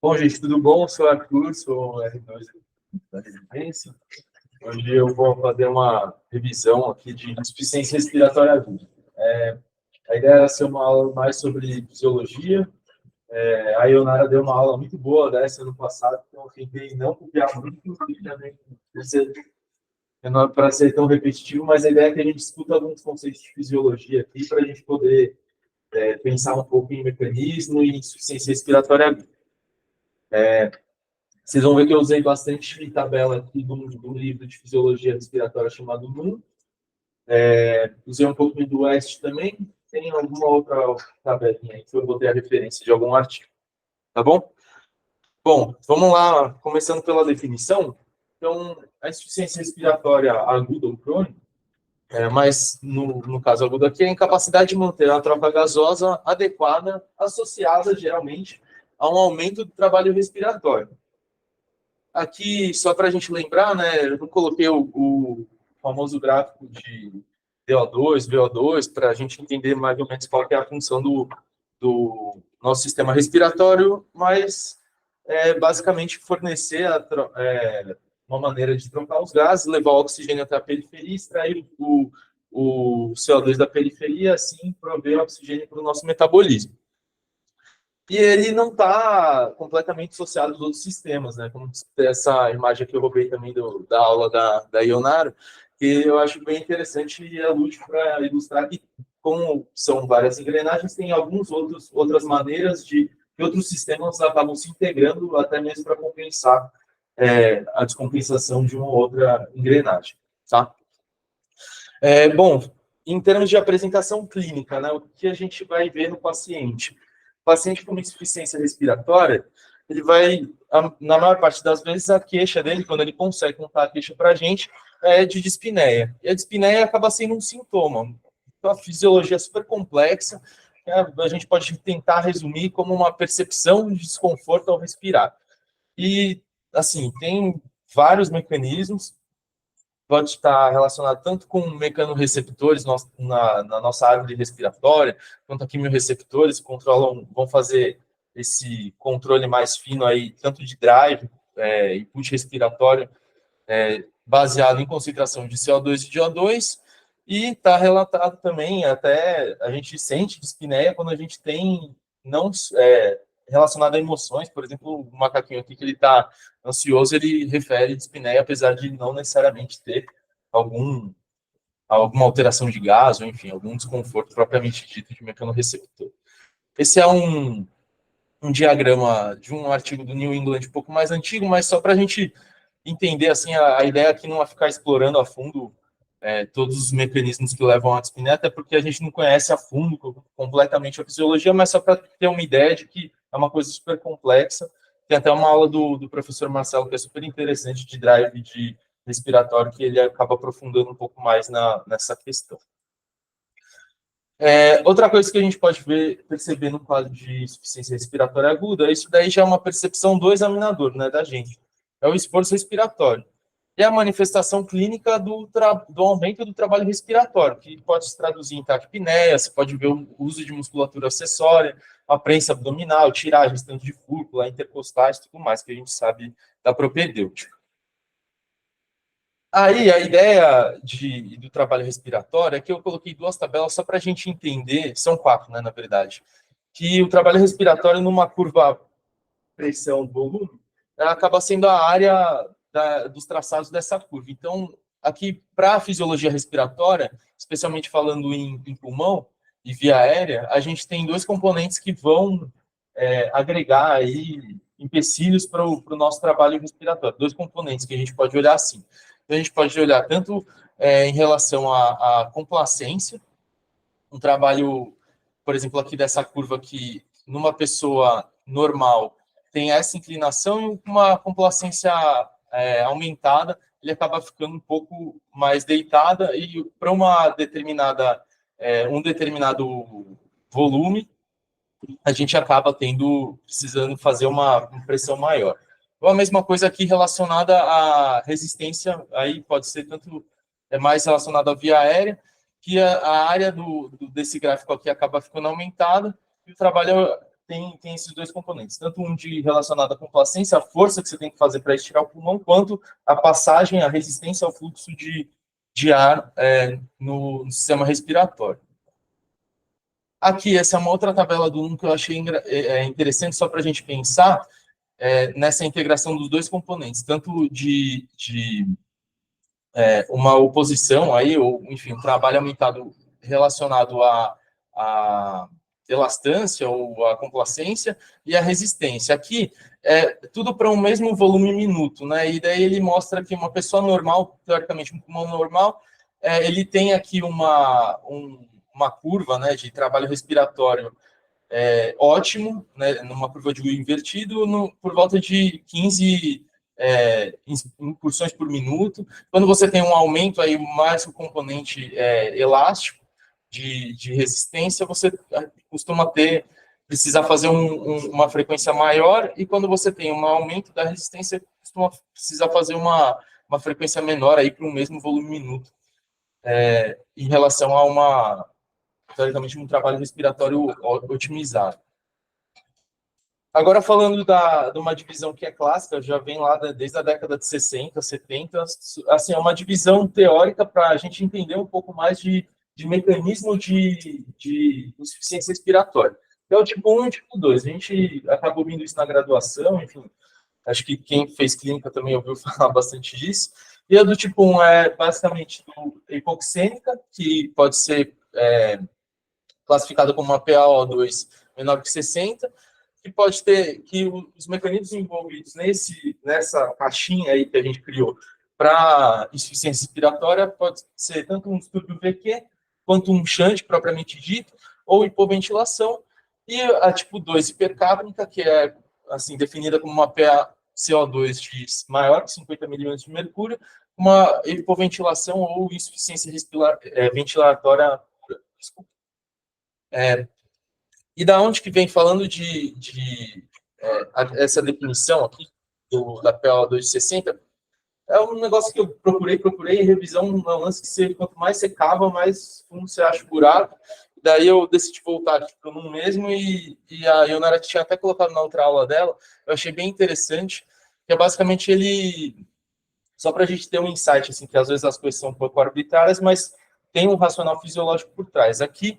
Bom, gente, tudo bom? Sou o Arthur, sou o R2 da Residência. Hoje eu vou fazer uma revisão aqui de insuficiência respiratória aguda. A ideia era ser uma aula mais sobre fisiologia. A Ionara deu uma aula muito boa dessa ano passado, então eu tentei não copiar muito, e também não é para ser tão repetitivo, mas a ideia é que a gente discuta alguns conceitos de fisiologia aqui para a gente poder pensar um pouco em mecanismo e insuficiência respiratória aguda. Vocês vão ver que eu usei bastante tabela aqui do livro de fisiologia respiratória chamado NUM. Usei um pouco do West também. Tem alguma outra tabelinha aí que eu botei a referência de algum artigo. Tá bom? Bom, vamos lá, começando pela definição. Então, a insuficiência respiratória aguda ou crônica, mas no caso agudo aqui, é a incapacidade de manter a troca gasosa adequada, associada geralmente a um aumento do trabalho respiratório. Aqui, só para a gente lembrar, né, eu coloquei o famoso gráfico de DO2, VO2, para a gente entender mais ou menos qual é a função do nosso sistema respiratório, mas basicamente fornecer uma maneira de trocar os gases, levar o oxigênio até a periferia, extrair o CO2 da periferia, assim prover oxigênio para o nosso metabolismo. E ele não está completamente associado aos outros sistemas, né? Como essa imagem que eu roubei também da aula da Ionara, que eu acho bem interessante e é útil para ilustrar que, como são várias engrenagens, tem outras maneiras de que outros sistemas acabam se integrando até mesmo para compensar a descompensação de uma outra engrenagem, tá? Bom, em termos de apresentação clínica, né, o que a gente vai ver no paciente? O paciente com insuficiência respiratória, ele vai, na maior parte das vezes, a queixa dele, quando ele consegue contar a queixa para a gente, é de dispneia. E a dispneia acaba sendo um sintoma. Então, a fisiologia é super complexa, a gente pode tentar resumir como uma percepção de desconforto ao respirar. E, assim, tem vários mecanismos, pode estar relacionado tanto com mecanorreceptores na nossa árvore respiratória, quanto a quimiorreceptores, vão fazer esse controle mais fino aí, tanto de drive e push respiratório, baseado em concentração de CO2 e de O2, e está relatado também, até a gente sente dispneia quando a gente tem não relacionado a emoções, por exemplo, o macaquinho aqui que ele está ansioso, ele refere dispneia, apesar de não necessariamente ter alguma alteração de gás, ou enfim, algum desconforto propriamente dito de mecanorreceptor. Esse é um diagrama de um artigo do New England um pouco mais antigo, mas só para a gente entender, assim, a ideia aqui não é ficar explorando a fundo todos os mecanismos que levam à dispneia, até porque a gente não conhece a fundo completamente a fisiologia, mas só para ter uma ideia de que é uma coisa super complexa. Tem até uma aula do professor Marcelo que é super interessante de drive de respiratório, que ele acaba aprofundando um pouco mais nessa questão. Outra coisa que a gente pode perceber no quadro de insuficiência respiratória aguda, isso daí já é uma percepção do examinador, né, da gente. É o esforço respiratório. E a manifestação clínica do aumento do trabalho respiratório, que pode se traduzir em taquipneia, você pode ver o uso de musculatura acessória, a prensa abdominal, tiragens tanto de fúrcula, intercostais, tudo mais que a gente sabe da propedêutica. Aí, a ideia do trabalho respiratório é que eu coloquei duas tabelas só para a gente entender, são quatro, né, na verdade, que o trabalho respiratório numa curva pressão-volume acaba sendo a área dos traçados dessa curva. Então, aqui, para a fisiologia respiratória, especialmente falando em pulmão e via aérea, a gente tem dois componentes que vão agregar aí empecilhos para o nosso trabalho respiratório. Dois componentes que a gente pode olhar assim. Então, a gente pode olhar tanto em relação à complacência, um trabalho, por exemplo, aqui dessa curva que numa pessoa normal tem essa inclinação e uma complacência aumentada, ele acaba ficando um pouco mais deitada e para um determinado volume, a gente acaba precisando fazer uma pressão maior. Então, a mesma coisa aqui relacionada à resistência, aí pode ser tanto mais relacionada à via aérea, que a área desse gráfico aqui acaba ficando aumentada, e o trabalho tem esses dois componentes, tanto um de relacionado à complacência, a força que você tem que fazer para estirar o pulmão, quanto a passagem, a resistência ao fluxo de ar no sistema respiratório. Aqui, essa é uma outra tabela do 1 que eu achei interessante, só para a gente pensar nessa integração dos dois componentes, tanto de uma oposição aí, ou, enfim, um trabalho aumentado relacionado à elastância ou à complacência e à resistência. Aqui, tudo para um mesmo volume minuto, né? E daí ele mostra que uma pessoa normal, teoricamente, um pulmão normal, ele tem aqui uma curva, né, de trabalho respiratório ótimo, né, numa curva de U invertido, por volta de 15 incursões por minuto. Quando você tem um aumento aí mais o componente elástico de resistência, você costuma precisar fazer uma frequência maior, e quando você tem um aumento da resistência, costuma precisar fazer uma frequência menor aí para o mesmo volume minuto, em relação a teoricamente, um trabalho respiratório otimizado. Agora, falando de uma divisão que é clássica, já vem lá desde a década de 60, 70, assim, é uma divisão teórica para a gente entender um pouco mais de mecanismo de insuficiência respiratória. É o tipo 1 e o tipo 2. A gente acabou vendo isso na graduação, enfim, acho que quem fez clínica também ouviu falar bastante disso. E a do tipo 1 é basicamente hipoxêmica, que pode ser classificada como uma PaO2 menor que 60, que pode ter que os mecanismos envolvidos nessa caixinha aí que a gente criou para insuficiência respiratória pode ser tanto um distúrbio VQ, quanto um shunt propriamente dito, ou hipoventilação, e a tipo 2 hipercápnica, que é assim definida como uma PaCO2 maior que 50 milímetros de mercúrio, uma hipoventilação ou insuficiência ventilatória. Desculpa. E da onde que vem falando essa definição aqui da PaO2 de 60? É um negócio que eu procurei, revisão é um lance que quanto mais você cava, mais fundo você acha o buraco. Daí eu decidi voltar aqui para o número mesmo, e a Ionara tinha até colocado na outra aula dela, eu achei bem interessante, que é basicamente só para a gente ter um insight, assim, que às vezes as coisas são um pouco arbitrárias, mas tem um racional fisiológico por trás. Aqui,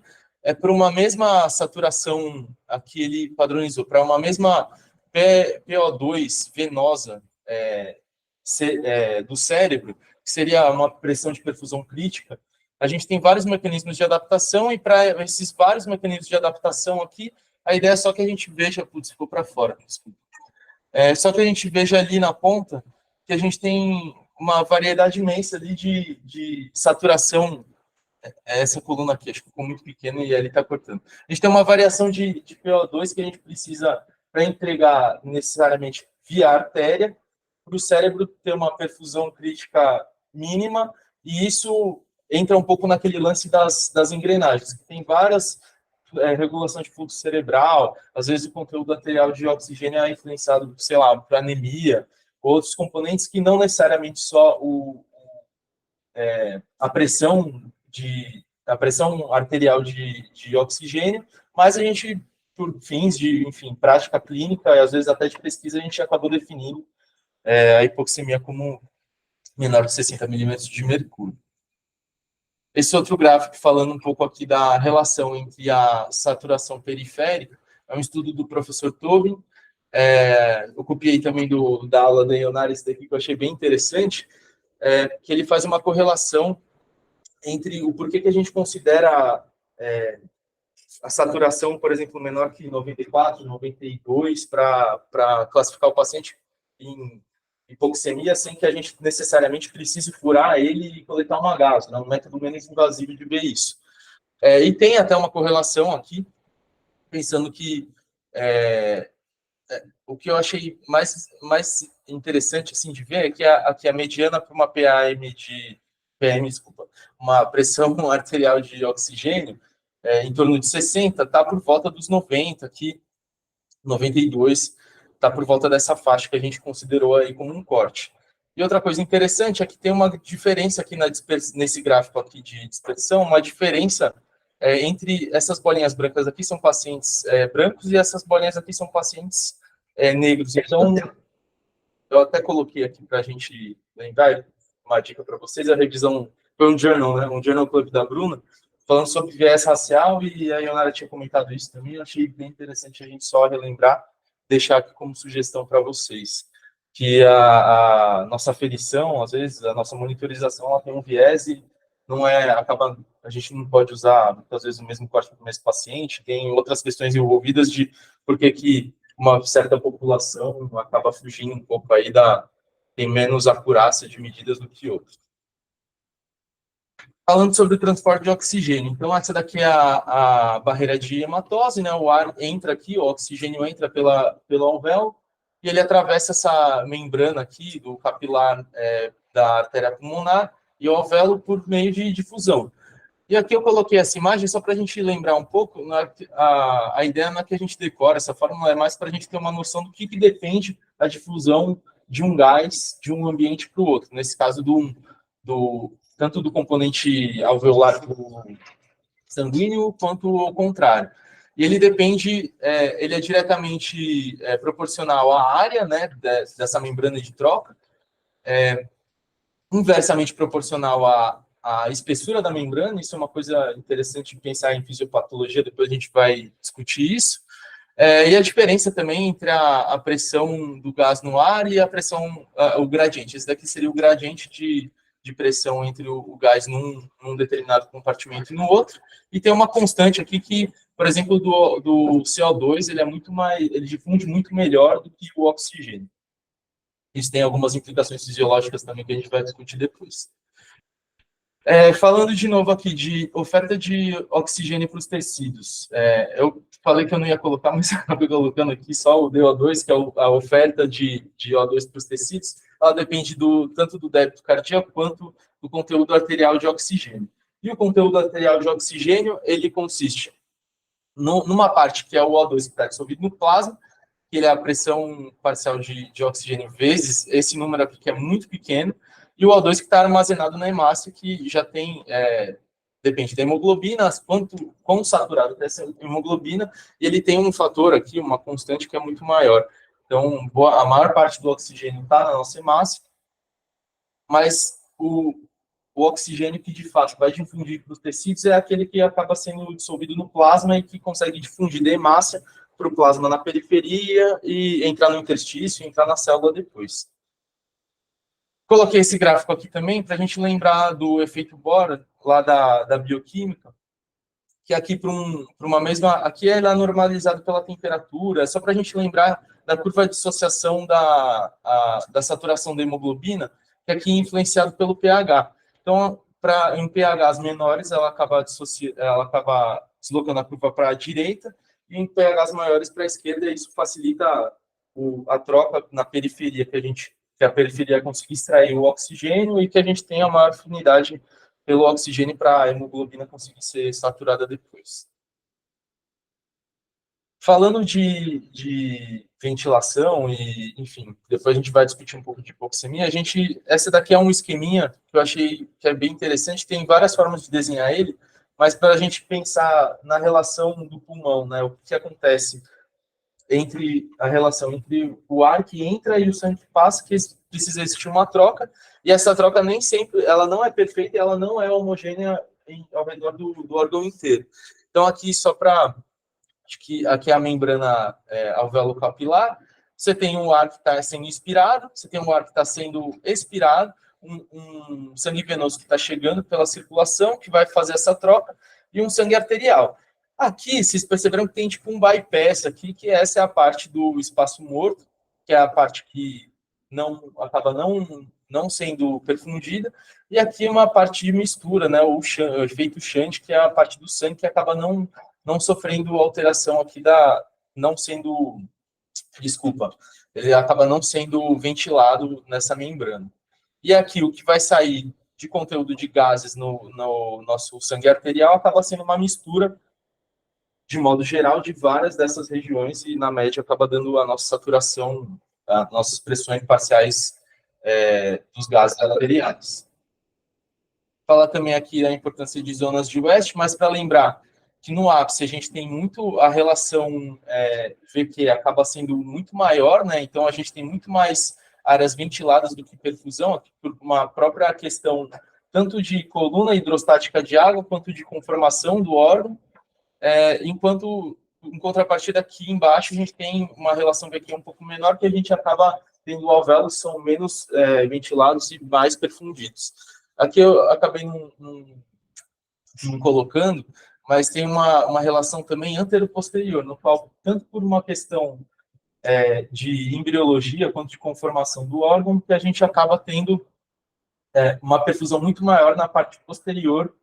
para uma mesma saturação, aqui ele padronizou, para uma mesma PO2 venosa do cérebro, que seria uma pressão de perfusão crítica, a gente tem vários mecanismos de adaptação, e para esses vários mecanismos de adaptação aqui, a ideia é só que a gente veja, putz, ficou para fora, desculpa. Só que a gente veja ali na ponta que a gente tem uma variedade imensa ali de saturação. Essa coluna aqui, acho que ficou muito pequena e ali está cortando. A gente tem uma variação de PO2 que a gente precisa para entregar necessariamente via artéria, para o cérebro ter uma perfusão crítica mínima, e isso entra um pouco naquele lance das engrenagens, que tem várias regulação de fluxo cerebral, às vezes o conteúdo arterial de oxigênio é influenciado, sei lá, por anemia, outros componentes que não necessariamente só a pressão arterial de oxigênio, mas a gente, por fins de, enfim, prática clínica e às vezes até de pesquisa, a gente acabou definindo a hipoxemia como menor de 60 milímetros de mercúrio. Esse outro gráfico, falando um pouco aqui da relação entre a saturação periférica, é um estudo do professor Tobin. Eu copiei também da aula da Ionara, esse daqui que eu achei bem interessante, que ele faz uma correlação entre o porquê que a gente considera a saturação, por exemplo, menor que 94, 92, para classificar o paciente em hipoxemia, sem que a gente necessariamente precise furar ele e coletar uma gaso, né? Um método menos invasivo de ver isso. E tem até uma correlação aqui, pensando que o que eu achei mais interessante assim, de ver é que a mediana para uma uma pressão arterial de oxigênio em torno de 60, está por volta dos 90, aqui, 92, está por volta dessa faixa que a gente considerou aí como um corte. E outra coisa interessante é que tem uma diferença aqui nesse gráfico aqui de dispersão, uma diferença entre essas bolinhas brancas aqui são pacientes brancos e essas bolinhas aqui são pacientes negros. Então, eu até coloquei aqui para a gente lembrar, uma dica para vocês, a revisão foi um journal, né? Um journal club da Bruna, falando sobre viés racial, e a Ionara tinha comentado isso também, eu achei bem interessante a gente só relembrar, deixar aqui como sugestão para vocês, que a nossa aferição, às vezes, a nossa monitorização, ela tem um viés e não acaba, a gente não pode usar, muitas vezes, o mesmo corte para o mesmo paciente, tem outras questões envolvidas de por que uma certa população acaba fugindo um pouco aí tem menos acurácia de medidas do que outros. Falando sobre o transporte de oxigênio, então essa daqui é a barreira de hematose, né? O ar entra aqui, o oxigênio entra pelo alvéolo, e ele atravessa essa membrana aqui do capilar da artéria pulmonar e o alvéolo por meio de difusão. E aqui eu coloquei essa imagem só para a gente lembrar um pouco, a ideia não é que a gente decora, essa fórmula é mais para a gente ter uma noção do que depende da difusão de um gás de um ambiente para o outro, nesse caso tanto do componente alveolar sanguíneo quanto ao contrário. E ele depende, ele é diretamente proporcional à área, né, dessa membrana de troca, inversamente proporcional à espessura da membrana. Isso é uma coisa interessante de pensar em fisiopatologia, depois a gente vai discutir isso. E a diferença também entre a pressão do gás no ar e a pressão, o gradiente. Esse daqui seria o gradiente de pressão entre o gás num determinado compartimento e no outro. E tem uma constante aqui que, por exemplo, do CO2, ele difunde muito melhor do que o oxigênio. Isso tem algumas implicações fisiológicas também que a gente vai discutir depois. Falando de novo aqui de oferta de oxigênio para os tecidos, eu falei que eu não ia colocar, mas acabei colocando aqui só o DO2, que é a oferta de O2 para os tecidos. Ela depende tanto do débito cardíaco quanto do conteúdo arterial de oxigênio. E o conteúdo arterial de oxigênio, ele consiste numa parte que é o O2 que está dissolvido no plasma, que ele é a pressão parcial de oxigênio vezes esse número aqui que é muito pequeno, e o O2 que está armazenado na hemácia, que já tem, depende da hemoglobina, quão saturado dessa hemoglobina, e ele tem um fator aqui, uma constante que é muito maior. Então, a maior parte do oxigênio está na nossa hemácia, mas o oxigênio que, de fato, vai difundir para os tecidos é aquele que acaba sendo dissolvido no plasma e que consegue difundir da hemácia para o plasma na periferia e entrar no interstício e entrar na célula depois. Coloquei esse gráfico aqui também para a gente lembrar do efeito Bohr, lá da bioquímica, que aqui para uma mesma... Aqui ele é normalizado pela temperatura, só para a gente lembrar da curva de dissociação da saturação da hemoglobina, que aqui é influenciado pelo pH. Então, em pHs menores, ela acaba deslocando a curva para a direita, e em pHs maiores para a esquerda, e isso facilita a troca na periferia, que a periferia consiga extrair o oxigênio e que a gente tenha maior afinidade pelo oxigênio para a hemoglobina conseguir ser saturada depois. Falando de ventilação e, enfim, depois a gente vai discutir um pouco de hipoxemia, essa daqui é um esqueminha que eu achei que é bem interessante, tem várias formas de desenhar ele, mas para a gente pensar na relação do pulmão, né, o que acontece a relação entre o ar que entra e o sangue que passa, que precisa existir uma troca, e essa troca nem sempre, ela não é perfeita, ela não é homogênea ao redor do órgão inteiro. Então, aqui, só para... Aqui é a membrana alveolo-capilar, você tem um ar que está sendo inspirado, você tem um ar que está sendo expirado, um sangue venoso que está chegando pela circulação, que vai fazer essa troca, e um sangue arterial. Aqui, vocês perceberam que tem tipo um bypass aqui, que essa é a parte do espaço morto, que é a parte que acaba não sendo perfundida, e aqui uma parte de mistura, né, o efeito shunt, que é a parte do sangue que acaba não sofrendo alteração aqui não sendo, desculpa, ele acaba não sendo ventilado nessa membrana. E aqui o que vai sair de conteúdo de gases no nosso sangue arterial acaba sendo uma mistura, de modo geral, de várias dessas regiões e, na média, acaba dando a nossa saturação, as nossas pressões parciais dos gases arteriais. Falar também aqui da importância de zonas de West, mas para lembrar, que no ápice a gente tem muito a relação VQ acaba sendo muito maior, né? Então a gente tem muito mais áreas ventiladas do que perfusão, aqui por uma própria questão tanto de coluna hidrostática de água quanto de conformação do órgão, enquanto em contrapartida aqui embaixo a gente tem uma relação VQ um pouco menor, que a gente acaba tendo alvéolos que são menos ventilados e mais perfundidos. Aqui eu acabei não colocando, mas tem uma relação também antero-posterior, no qual, tanto por uma questão de embriologia quanto de conformação do órgão, que a gente acaba tendo uma perfusão muito maior na parte posterior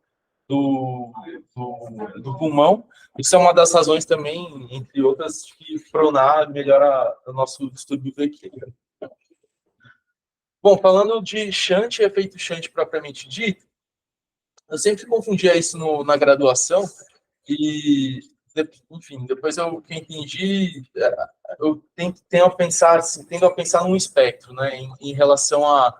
do pulmão. Isso é uma das razões também, entre outras, que pronar melhora o nosso distúrbio VQ. Bom, falando de shunt, efeito shunt propriamente dito, eu sempre confundia isso na graduação e, enfim, depois eu que entendi, eu tendo a pensar num espectro, né, em relação a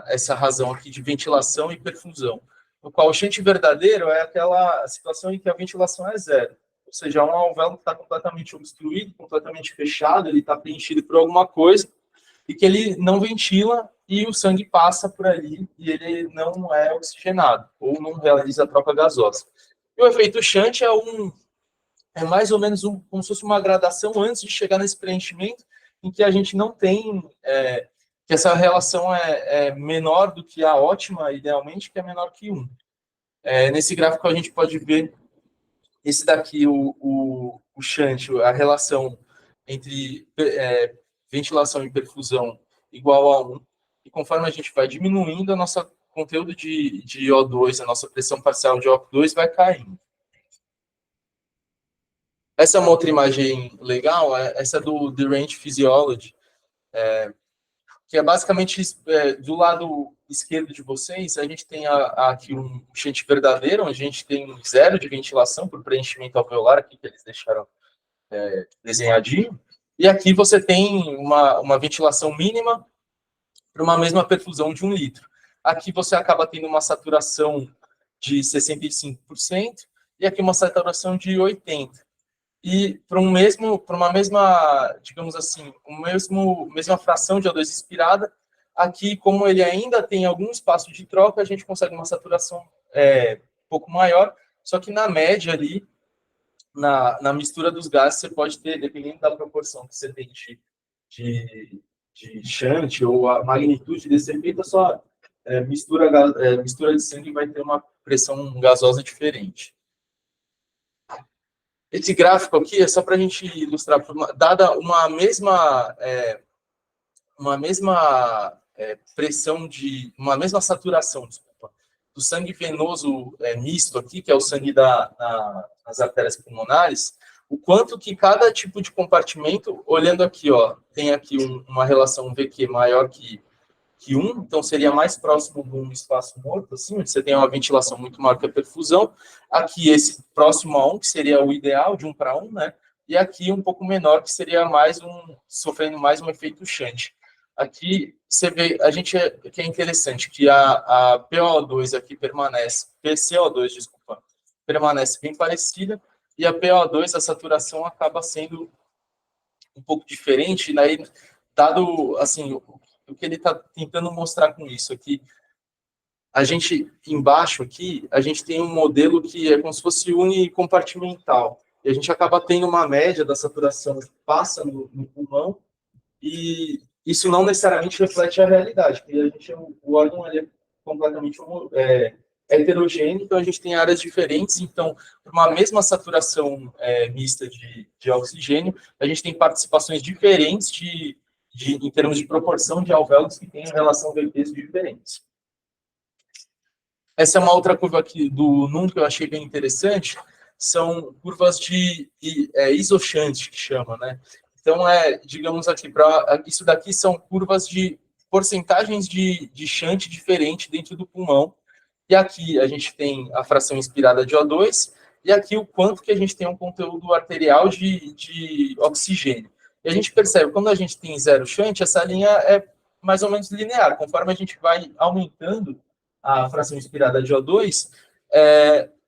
essa razão aqui de ventilação e perfusão, no qual o shunt verdadeiro é aquela situação em que a ventilação é zero, ou seja, um alvéolo que está completamente obstruído, completamente fechado, ele está preenchido por alguma coisa, e que ele não ventila e o sangue passa por ali e ele não é oxigenado, ou não realiza a troca gasosa. E o efeito shunt é mais ou menos como se fosse uma gradação antes de chegar nesse preenchimento, em que a gente não tem, que essa relação é menor do que a ótima, idealmente, que é menor que 1. Nesse gráfico a gente pode ver esse daqui, o shunt, a relação entre ventilação e perfusão igual a 1, e conforme a gente vai diminuindo, a nossa conteúdo de O2, a nossa pressão parcial de O2 vai caindo. Essa é uma outra imagem legal, essa é do The Range Physiology, que é basicamente do lado esquerdo de vocês, a gente tem aqui um shunt verdadeiro, onde a gente tem 0 de ventilação por preenchimento alveolar, aqui que eles deixaram desenhadinho, e aqui você tem uma ventilação mínima para uma mesma perfusão de 1 litro. Aqui você acaba tendo uma saturação de 65% e aqui uma saturação de 80%. E para uma mesma, digamos assim, mesma fração de O2 expirada, aqui, como ele ainda tem algum espaço de troca, a gente consegue uma saturação um pouco maior, só que na média ali, na mistura dos gases, você pode ter, dependendo da proporção que você tem de shunt ou a magnitude desse efeito, a sua mistura de sangue vai ter uma pressão gasosa diferente. Esse gráfico aqui é só para a gente ilustrar, dada uma mesma pressão uma mesma saturação, desculpa, do sangue venoso misto aqui, que é o sangue nas artérias pulmonares, o quanto que cada tipo de compartimento, olhando aqui, ó, tem aqui uma relação VQ maior que 1, então seria mais próximo de um espaço morto, assim, onde você tem uma ventilação muito maior que a perfusão. Aqui, esse próximo a 1, que seria o ideal, de 1 para 1, né? E aqui um pouco menor, que seria sofrendo mais um efeito shunt. Aqui, você vê, que é interessante, que a PO2 aqui permanece, PCO2, desculpa, permanece bem parecida, e a PO2, a saturação, acaba sendo um pouco diferente, né? Dado, assim, o que ele está tentando mostrar com isso aqui, a gente, embaixo aqui, a gente tem um modelo que é como se fosse unicompartimental, e a gente acaba tendo uma média da saturação que passa no pulmão, e isso não necessariamente reflete a realidade, porque o órgão é completamente heterogêneo, então a gente tem áreas diferentes, então, para uma mesma saturação mista de oxigênio, a gente tem participações diferentes em termos de proporção de alvéolos que têm relação VPs diferentes. Essa é uma outra curva aqui do NUM que eu achei bem interessante, são curvas de isoshunt, que chama, né? Então, digamos aqui, isso daqui são curvas de porcentagens de shunt diferente dentro do pulmão, e aqui a gente tem a fração inspirada de O2, e aqui o quanto que a gente tem um conteúdo arterial de oxigênio. E a gente percebe, quando a gente tem 0 shunt, essa linha é mais ou menos linear. Conforme a gente vai aumentando a fração inspirada de O2,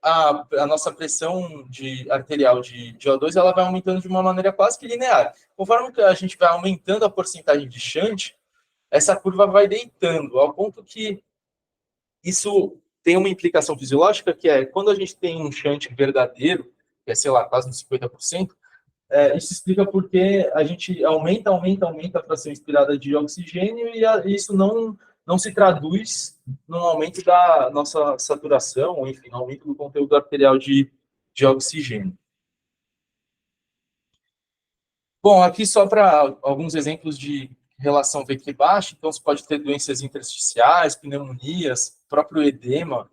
a nossa pressão arterial de O2 ela vai aumentando de uma maneira quase que linear. Conforme que a gente vai aumentando a porcentagem de shunt, essa curva vai deitando, ao ponto que isso tem uma implicação fisiológica, que é quando a gente tem um shunt verdadeiro, que é, sei lá, quase uns 50%, isso explica porque a gente aumenta a fração inspirada de oxigênio e isso não se traduz no aumento da nossa saturação, ou enfim, no aumento do conteúdo arterial de oxigênio. Bom, aqui só para alguns exemplos de relação ventre baixa, então você pode ter doenças intersticiais, pneumonias, próprio edema,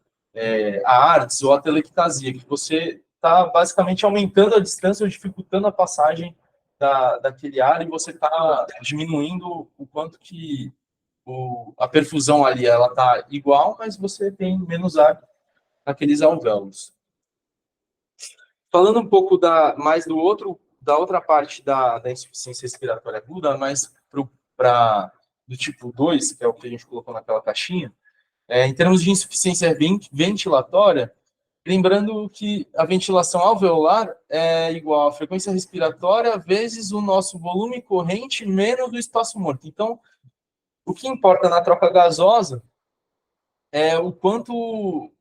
a ARDS ou a telectasia, que você está basicamente aumentando a distância ou dificultando a passagem daquele ar e você está diminuindo o quanto que a perfusão ali ela está igual, mas você tem menos ar naqueles alvéolos. Falando um pouco mais da outra parte da insuficiência respiratória aguda, mas do tipo 2, que é o que a gente colocou naquela caixinha, em termos de insuficiência ventilatória, lembrando que a ventilação alveolar é igual à frequência respiratória vezes o nosso volume corrente menos o espaço morto. Então, o que importa na troca gasosa é o quanto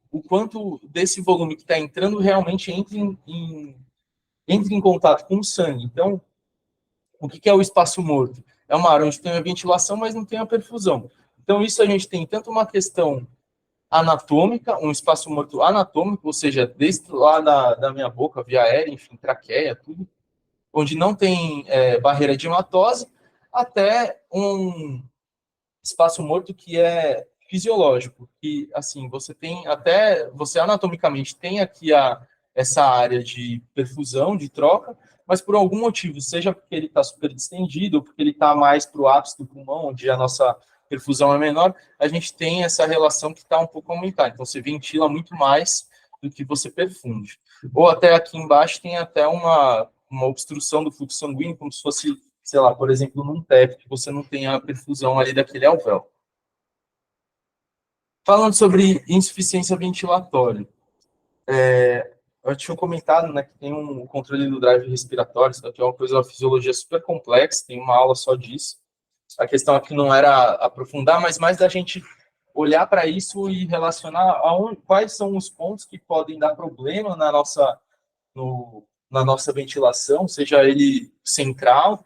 desse volume que está entrando realmente entra em contato com o sangue. Então, o que é o espaço morto? É uma área onde tem a ventilação, mas não tem a perfusão. Então, isso a gente tem tanto uma questão anatômica, um espaço morto anatômico, ou seja, desde lá da minha boca, via aérea, enfim, traqueia, tudo, onde não tem barreira de hematose, até um espaço morto que é fisiológico, que, assim, você anatomicamente tem aqui essa área de perfusão, de troca, mas por algum motivo, seja porque ele está super distendido, ou porque ele está mais para o ápice do pulmão, onde a nossa perfusão é menor, a gente tem essa relação que está um pouco aumentada. Então, você ventila muito mais do que você perfunde. Ou até aqui embaixo tem até uma obstrução do fluxo sanguíneo, como se fosse, sei lá, por exemplo, num TEP, que você não tem a perfusão ali daquele alvéolo. Falando sobre insuficiência ventilatória, eu tinha comentado, né, que tem um controle do drive respiratório, isso aqui é uma coisa, uma fisiologia super complexa, tem uma aula só disso. A questão aqui não era aprofundar, mas mais da gente olhar para isso e relacionar quais são os pontos que podem dar problema na nossa ventilação, seja ele central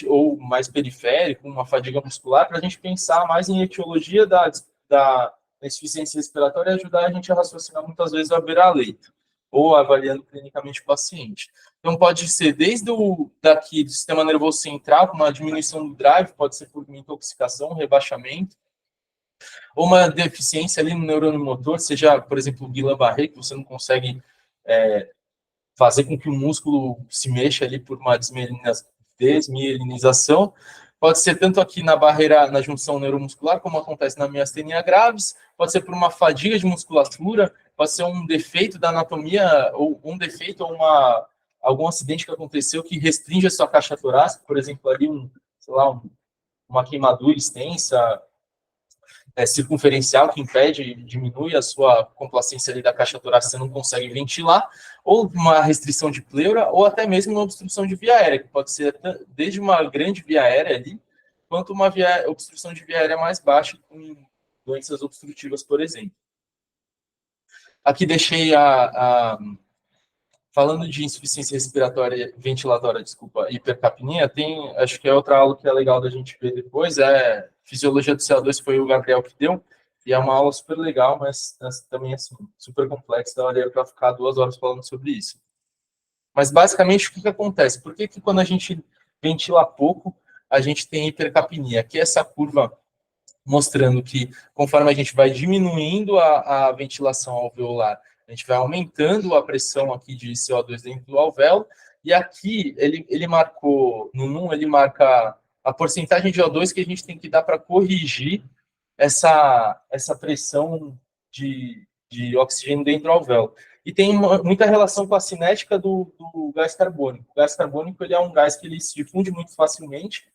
ou mais periférico, uma fadiga muscular, para a gente pensar mais em etiologia da insuficiência respiratória e ajudar a gente a raciocinar muitas vezes a beira-leito ou avaliando clinicamente o paciente. Então, pode ser desde daqui do sistema nervoso central, com uma diminuição do drive, pode ser por uma intoxicação, rebaixamento, ou uma deficiência ali no neurônio motor, seja, por exemplo, o Guillain-Barré, que você não consegue fazer com que o músculo se mexa ali por uma desmielinização. Pode ser tanto aqui na barreira, na junção neuromuscular, como acontece na miastenia graves, pode ser por uma fadiga de musculatura, pode ser um defeito da anatomia, ou um defeito ou algum acidente que aconteceu que restringe a sua caixa torácica, por exemplo, ali uma queimadura extensa, circunferencial que impede, diminui a sua complacência ali da caixa torácica, você não consegue ventilar, ou uma restrição de pleura, ou até mesmo uma obstrução de via aérea, que pode ser desde uma grande via aérea ali, quanto uma obstrução de via aérea mais baixa, com doenças obstrutivas, por exemplo. Aqui deixei falando de insuficiência respiratória, ventilatória, desculpa, hipercapnia, acho que é outra aula que é legal da gente ver depois, Fisiologia do CO2, foi o Gabriel que deu, e é uma aula super legal, mas também assim, super complexa, daria para ficar 2 horas falando sobre isso. Mas basicamente o que acontece? Por que quando a gente ventila pouco, a gente tem hipercapnia? Aqui essa curva mostrando que conforme a gente vai diminuindo a ventilação alveolar, a gente vai aumentando a pressão aqui de CO2 dentro do alvéolo, e aqui ele marcou, no NUM, ele marca a porcentagem de O2 que a gente tem que dar para corrigir essa pressão de oxigênio dentro do alvéolo. E tem muita relação com a cinética do gás carbônico. O gás carbônico ele é um gás que ele se difunde muito facilmente.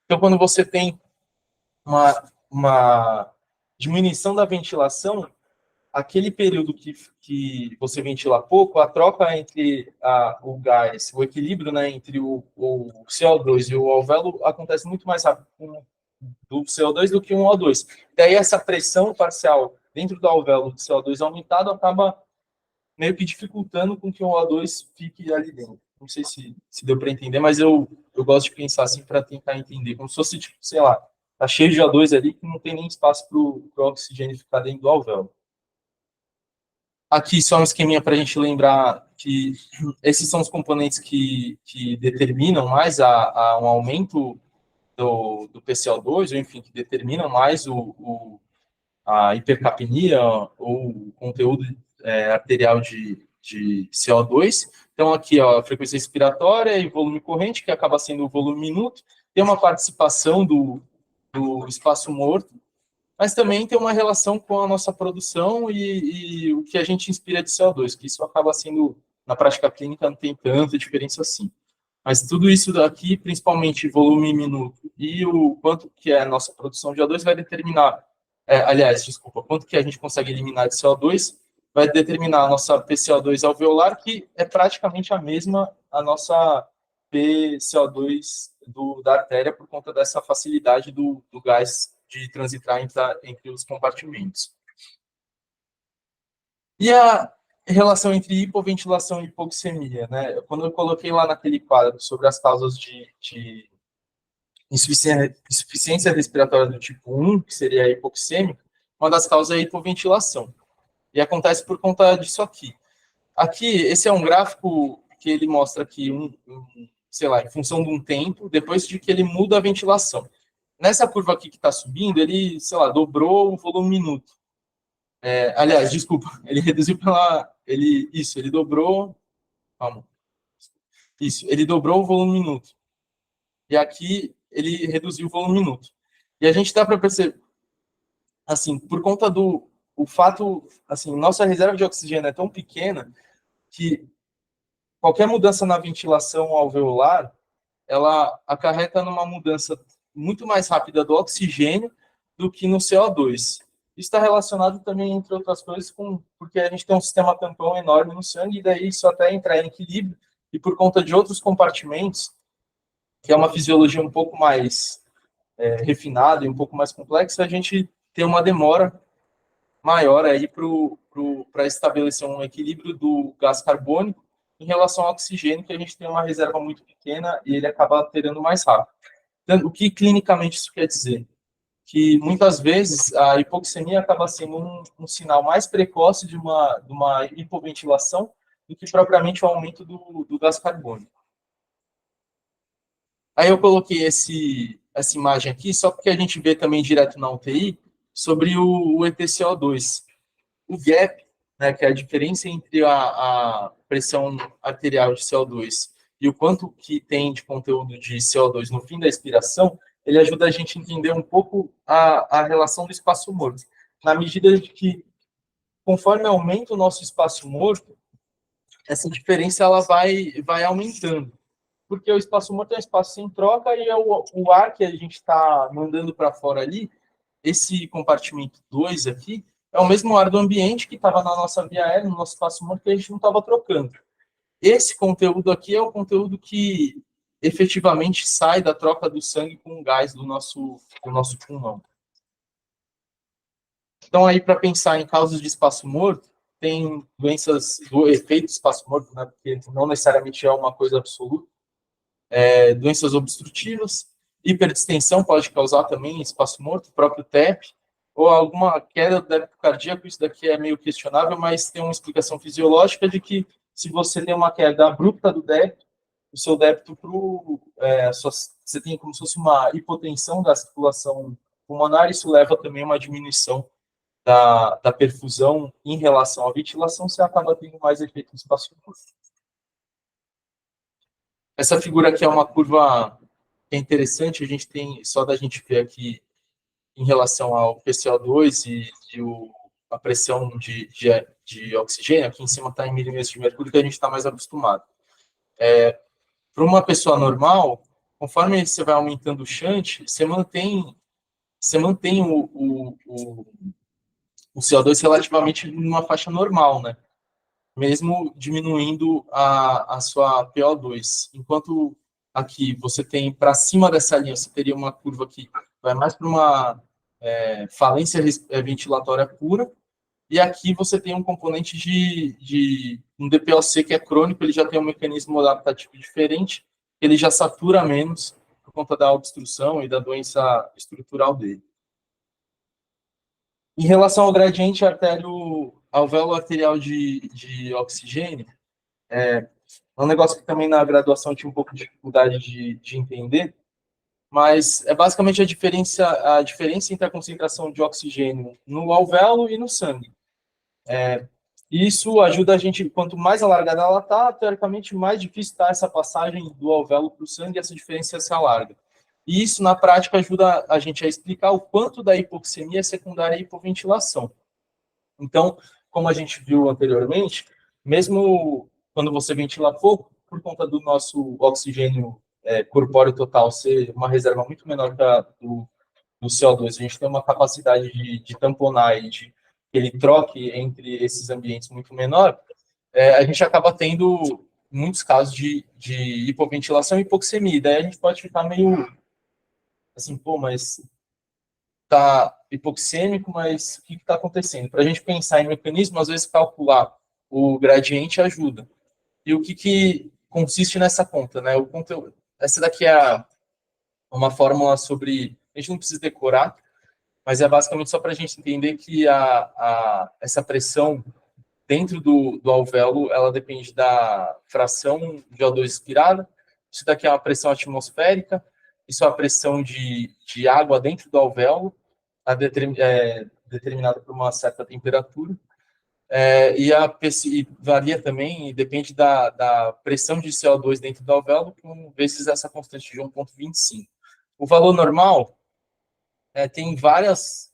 Então, quando você tem uma diminuição da ventilação, aquele período que você ventila pouco, a troca entre o gás, o equilíbrio, né, entre o CO2 e o alvéolo acontece muito mais rápido do CO2 do que um O2. Daí essa pressão parcial dentro do alvéolo de CO2 aumentado acaba meio que dificultando com que o O2 fique ali dentro. Não sei se deu para entender, mas eu gosto de pensar assim para tentar entender, como se fosse, tipo, sei lá, tá cheio de O2 ali que não tem nem espaço para o oxigênio ficar dentro do alvéolo. Aqui só um esqueminha para a gente lembrar que esses são os componentes que determinam mais um aumento do PCO2, ou enfim, que determinam mais a hipercapnia ou o conteúdo arterial de CO2. Então, aqui, ó, a frequência respiratória e volume corrente, que acaba sendo o volume minuto, tem uma participação do espaço morto, mas também tem uma relação com a nossa produção e o que a gente inspira de CO2, que isso acaba sendo, na prática clínica, não tem tanta diferença assim. Mas tudo isso daqui, principalmente volume minuto e o quanto que é a nossa produção de O2, vai determinar, aliás, desculpa, quanto que a gente consegue eliminar de CO2, vai determinar a nossa PCO2 alveolar, que é praticamente a mesma a nossa PCO2 da artéria, por conta dessa facilidade do gás de transitar entre os compartimentos. E a relação entre hipoventilação e hipoxemia, né? Quando eu coloquei lá naquele quadro sobre as causas de insuficiência respiratória do tipo 1, que seria a hipoxêmica, uma das causas é a hipoventilação. E acontece por conta disso aqui. Aqui, esse é um gráfico que ele mostra aqui, sei lá, em função de um tempo, depois de que ele muda a ventilação. Nessa curva aqui que está subindo, ele, sei lá, dobrou o volume minuto. Aliás, desculpa, ele reduziu ele dobrou, calma, isso, ele dobrou o volume minuto. E aqui ele reduziu o volume minuto. E a gente dá para perceber, assim, por conta o fato, assim, nossa reserva de oxigênio é tão pequena que qualquer mudança na ventilação alveolar, ela acarreta numa mudança muito mais rápida do oxigênio do que no CO2. Isso está relacionado também, entre outras coisas, porque a gente tem um sistema tampão enorme no sangue, e daí isso até entrar em equilíbrio, e por conta de outros compartimentos, que é uma fisiologia um pouco mais refinada e um pouco mais complexa, a gente tem uma demora maior aí para estabelecer um equilíbrio do gás carbônico em relação ao oxigênio, que a gente tem uma reserva muito pequena e ele acaba alterando mais rápido. Então, o que clinicamente isso quer dizer? Que muitas vezes a hipoxemia acaba sendo um sinal mais precoce de uma hipoventilação do que propriamente o aumento do gás carbônico. Aí eu coloquei essa imagem aqui só porque a gente vê também direto na UTI sobre o ETCO2. O gap, né, que é a diferença entre a pressão arterial de CO2 e o quanto que tem de conteúdo de CO2 no fim da expiração, ele ajuda a gente a entender um pouco a relação do espaço morto. Na medida de que, conforme aumenta o nosso espaço morto, essa diferença ela vai aumentando. Porque o espaço morto é um espaço sem troca e é o ar que a gente está mandando para fora ali, esse compartimento 2 aqui, é o mesmo ar do ambiente que estava na nossa via aérea, no nosso espaço morto, que a gente não estava trocando. Esse conteúdo aqui é o conteúdo que efetivamente sai da troca do sangue com o gás do nosso pulmão. Então, aí, para pensar em causas de espaço morto, tem doenças do efeito espaço morto, né, porque não necessariamente é uma coisa absoluta, doenças obstrutivas, hiperdistensão pode causar também espaço morto, o próprio TEP, ou alguma queda do débito cardíaco, isso daqui é meio questionável, mas tem uma explicação fisiológica de que se você tem uma queda abrupta do débito, o seu débito você tem como se fosse uma hipotensão da circulação pulmonar, isso leva também a uma diminuição da perfusão em relação à ventilação, você acaba tendo mais efeito no espaço morto. Essa figura aqui é uma curva que é interessante, a gente tem, só da gente ver aqui em relação ao PCO2 a pressão de oxigênio, aqui em cima está em milímetros de mercúrio, que a gente está mais acostumado. Para uma pessoa normal, conforme você vai aumentando o shunt, você mantém o CO2 relativamente numa faixa normal, né? Mesmo diminuindo a sua PO2. Enquanto aqui você tem para cima dessa linha, você teria uma curva que vai mais para uma falência ventilatória pura, e aqui você tem um componente de um DPOC que é crônico, ele já tem um mecanismo adaptativo diferente, ele já satura menos por conta da obstrução e da doença estrutural dele. Em relação ao gradiente alvéolo arterial de oxigênio, é um negócio que também na graduação eu tinha um pouco de dificuldade de entender, mas é basicamente a diferença entre a concentração de oxigênio no alvéolo e no sangue. Isso ajuda a gente, quanto mais alargada ela está, teoricamente, mais difícil está essa passagem do alvéolo para o sangue, essa diferença se alarga. E isso, na prática, ajuda a gente a explicar o quanto da hipoxemia é secundária à hipoventilação. Então, como a gente viu anteriormente, mesmo quando você ventila pouco, por conta do nosso oxigênio corpóreo total ser uma reserva muito menor do CO2, a gente tem uma capacidade de tamponar e de que ele troque entre esses ambientes muito menor, a gente acaba tendo muitos casos de hipoventilação e hipoxemia. Daí a gente pode ficar meio assim, pô, mas tá hipoxêmico, mas o que está acontecendo? Para a gente pensar em mecanismo, às vezes calcular o gradiente ajuda. E o que consiste nessa conta, né? Essa daqui é uma fórmula sobre... A gente não precisa decorar, mas é basicamente só para a gente entender que essa pressão dentro do alvéolo, ela depende da fração de O2 expirada. Isso daqui é uma pressão atmosférica, isso é a pressão de água dentro do alvéolo, determinada por uma certa temperatura. E varia também, depende da pressão de CO2 dentro do alvéolo, vezes essa constante de 1,25. O valor normal tem várias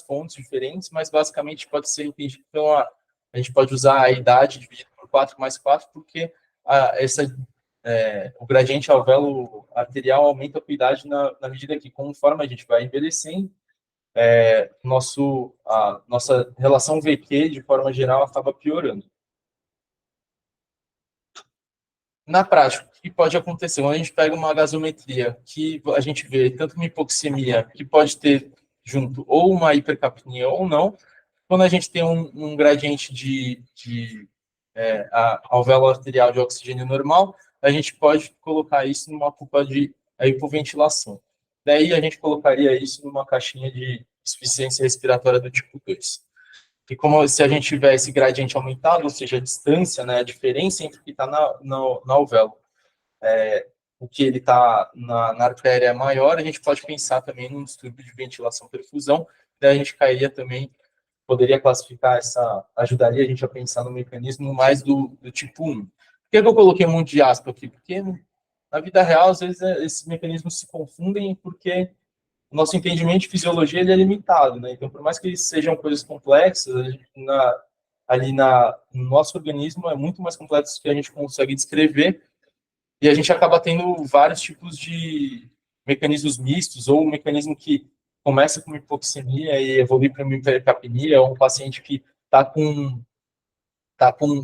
fontes diferentes, mas basicamente pode ser entendido pela... A gente pode usar a idade dividido por 4 mais 4, porque o gradiente alvéolo arterial aumenta com a idade na medida que, conforme a gente vai envelhecendo, nossa relação VQ, de forma geral, acaba piorando. Na prática, o que pode acontecer? Quando a gente pega uma gasometria, que a gente vê tanto uma hipoxemia, que pode ter junto ou uma hipercapnia ou não, quando a gente tem um gradiente de alvéolo arterial de oxigênio normal, a gente pode colocar isso numa culpa de hipoventilação. Daí a gente colocaria isso numa caixinha de insuficiência respiratória do tipo 2. E como se a gente tiver esse gradiente aumentado, ou seja, a distância, né, a diferença entre o que está no alvéolo, o que ele está na artéria é maior, a gente pode pensar também num distúrbio de ventilação-perfusão, daí a gente cairia também, poderia classificar ajudaria a gente a pensar no mecanismo mais do tipo 1. Por que eu coloquei um monte de aspa aqui? Porque na vida real, às vezes, esses mecanismos se confundem porque o nosso entendimento de fisiologia ele é limitado, né? Então, por mais que sejam coisas complexas, no nosso organismo é muito mais complexo que a gente consegue descrever, e a gente acaba tendo vários tipos de mecanismos mistos, ou um mecanismo que começa com hipoxemia e evolui para uma hipercapnia, ou um paciente que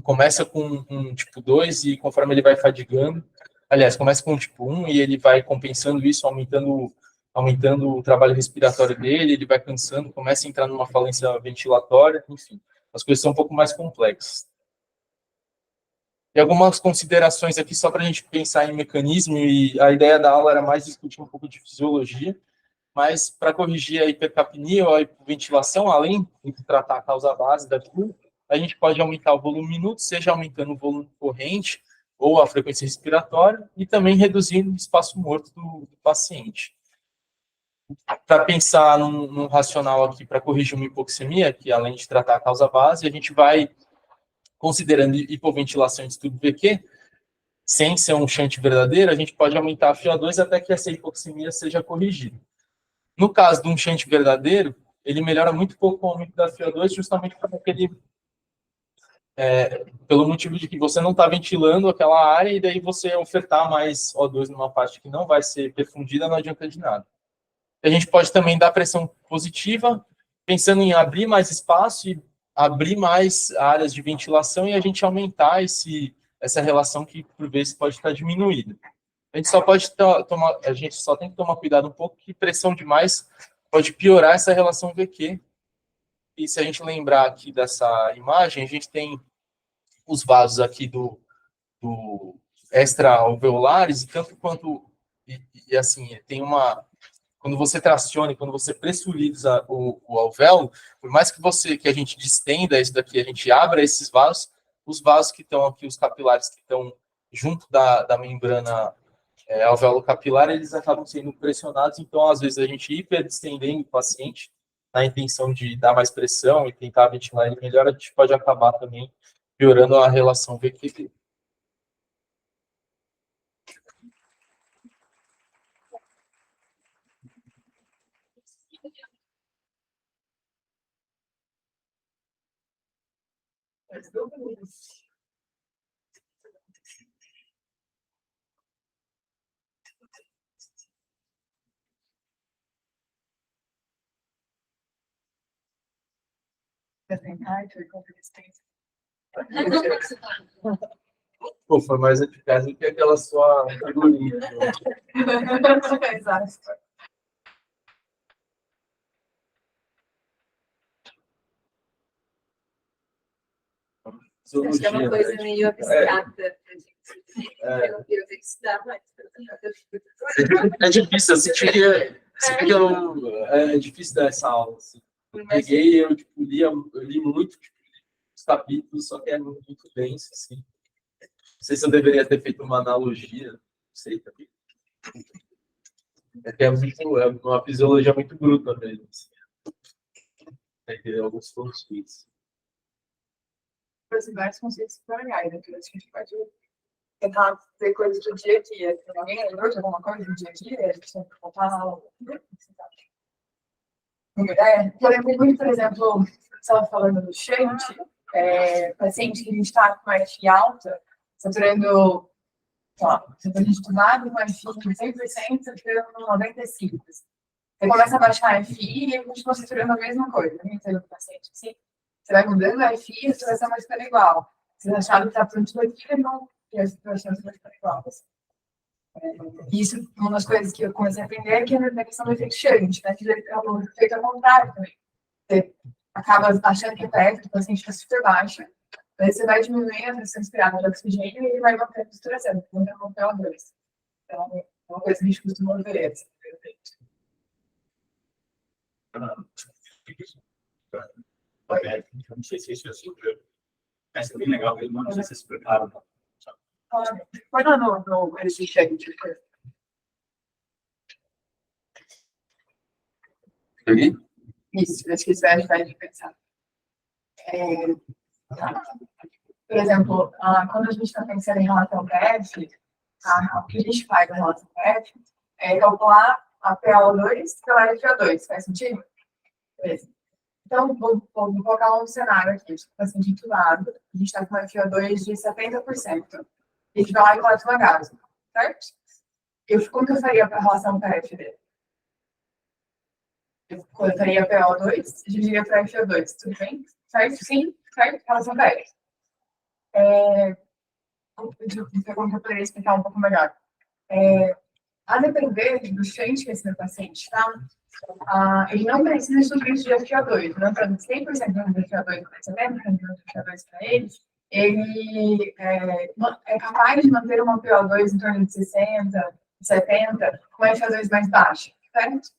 começa com um tipo 2 e conforme ele vai fadigando, aliás, começa com um tipo 1 e ele vai compensando isso, aumentando o trabalho respiratório dele, ele vai cansando, começa a entrar numa falência ventilatória, enfim, as coisas são um pouco mais complexas. E algumas considerações aqui só para a gente pensar em mecanismo, e a ideia da aula era mais discutir um pouco de fisiologia, mas para corrigir a hipercapnia ou a hipoventilação, além de tratar a causa base daquilo, a gente pode aumentar o volume minuto, seja aumentando o volume corrente ou a frequência respiratória, e também reduzindo o espaço morto do paciente. Para pensar num racional aqui para corrigir uma hipoxemia, que além de tratar a causa base, a gente vai considerando hipoventilação e distúrbio VQ, sem ser um shunt verdadeiro, a gente pode aumentar a FiO2 até que essa hipoxemia seja corrigida. No caso de um shunt verdadeiro, ele melhora muito pouco o aumento da FiO2, justamente pelo motivo de que você não está ventilando aquela área e daí você ofertar mais O2 numa parte que não vai ser perfundida, não adianta de nada. A gente pode também dar pressão positiva pensando em abrir mais espaço e abrir mais áreas de ventilação e a gente aumentar essa relação que, por vezes, pode estar diminuída. A gente só tem que tomar cuidado um pouco que pressão demais pode piorar essa relação VQ. E se a gente lembrar aqui dessa imagem, a gente tem os vasos aqui do extra-alveolares, e tanto quanto, e assim, tem quando você traciona, quando você pressuriza o alvéolo, por mais que a gente distenda isso daqui, a gente abra esses vasos, os vasos que estão aqui, os capilares que estão junto da membrana alvéolo capilar, eles acabam sendo pressionados, então às vezes a gente hiperdistendendo o paciente, na intenção de dar mais pressão e tentar ventilar ele melhor, a gente pode acabar também piorando a relação VQB. Pô, foi mais eficaz do que aquela sua figurinha. Exato. Acho que é uma coisa meio abstrata. Eu tenho que estudar mais. É difícil, eu senti que é difícil dar essa aula. Assim. Eu peguei, eu li muito os capítulos, só que é muito denso. Assim. Não sei se eu deveria ter feito uma analogia, não sei também. É uma fisiologia muito bruta mesmo. Assim. Tem que ter alguns conceitos. Os vários conceitos super legais, né? Que a gente pode tentar ver coisas do dia a dia. Se alguém lembrou de alguma coisa do dia a dia, a gente tem que contar na aula. Eu lembro muito, por exemplo, você estava falando do shunt, paciente que a gente está com uma FI alta, saturando, saturando estudado, uma FI de 100%, saturando 95%. Você começa a baixar a FI e a gente continua saturando a mesma coisa. A gente tem um paciente assim, você vai mudando a FI e a saturação vai ficando igual. Você achava que está pronto aqui, não, e a saturação vai ficando igual. Isso, uma das coisas que eu comecei a aprender é que a questão do efeito shunt, né? Que é o efeito ao contrário também. Você acaba achando que a PF do paciente está super baixa, aí você vai diminuir a pressão inspirada de oxigênio e ele vai manter a saturação, então é um PO2. Então, é uma coisa que a gente costuma ver. Não sei se isso é assim, mas é bem legal, não sei se vocês prepararam. Põe lá no resistente. Isso, acho que isso vai ajudar a gente a pensar. Por exemplo, quando a gente está pensando em relação ao PF, o que a gente faz em relação ao PF é calcular a PaO2 pela FO2. Faz sentido? Beleza. Então, vou colocar um cenário aqui. O paciente intubado, a gente está com uma FO2 de 70%. A gente vai lá e coleta uma gás, certo? Como que eu faria para a relação PF dele? Eu coletaria a PO2 e dividiria para FO2, tudo bem? Certo? Sim, certo? Relação PF. Como eu poderia explicar um pouco melhor? A depender do shunt que esse meu paciente está, ele não precisa de tudo isso de FO2, não está 100% de FO2 para FO2 para ele é capaz de manter uma PO2 em torno de 60, 70, com uma FO2 mais baixa, certo?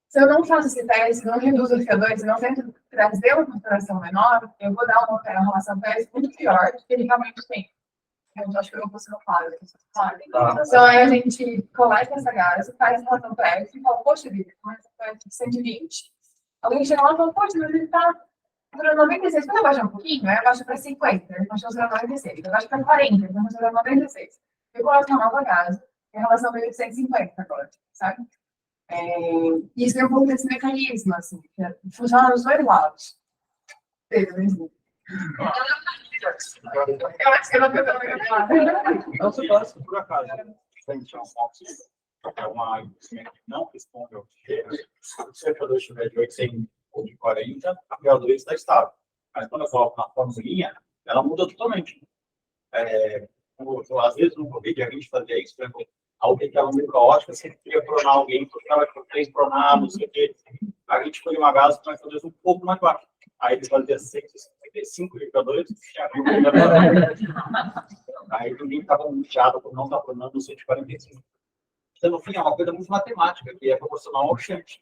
Se eu não faço esse teste, não reduzo o FO2, não tento trazer uma saturação menor, eu vou dar uma relação PF muito pior do que ele realmente tem. Eu acho que eu não consigo falar. Então, aí a gente coleta essa gás, faz a relação PF e fala, poxa vida, começa a PF de 120. Alguém chega lá e fala, poxa, mas ele está saturando 96. Quando eu baixar um pouquinho, aí eu baixo para 50, ele está saturando 96. Eu baixo para 40, ele está saturando 96. Eu coloco uma nova gás, em relação a 150 agora, sabe? Isso é um pouco desse mecanismo, assim, que funciona nos dois lados. Eu acho que eu não tenho falar. Não, você fala, se por acaso é uma que não responde ao que o CO2 estiver de 800 ou de 40, a PO2 está estável. Mas quando eu coloco na formulinha, ela muda totalmente. Às vezes, no Covid, a gente fazia isso, por exemplo, alguém que era muito caótico, sempre queria pronar alguém, porque ela tinha 3 pronados, não sei o quê. A gente foi uma gás que nós fazíamos um pouco mais baixo. Aí ele fazia 155 indicadores, aí ninguém estava angustiado por não estar pronando 145. Então, no fim, é uma coisa muito matemática, que é proporcional ao shunt.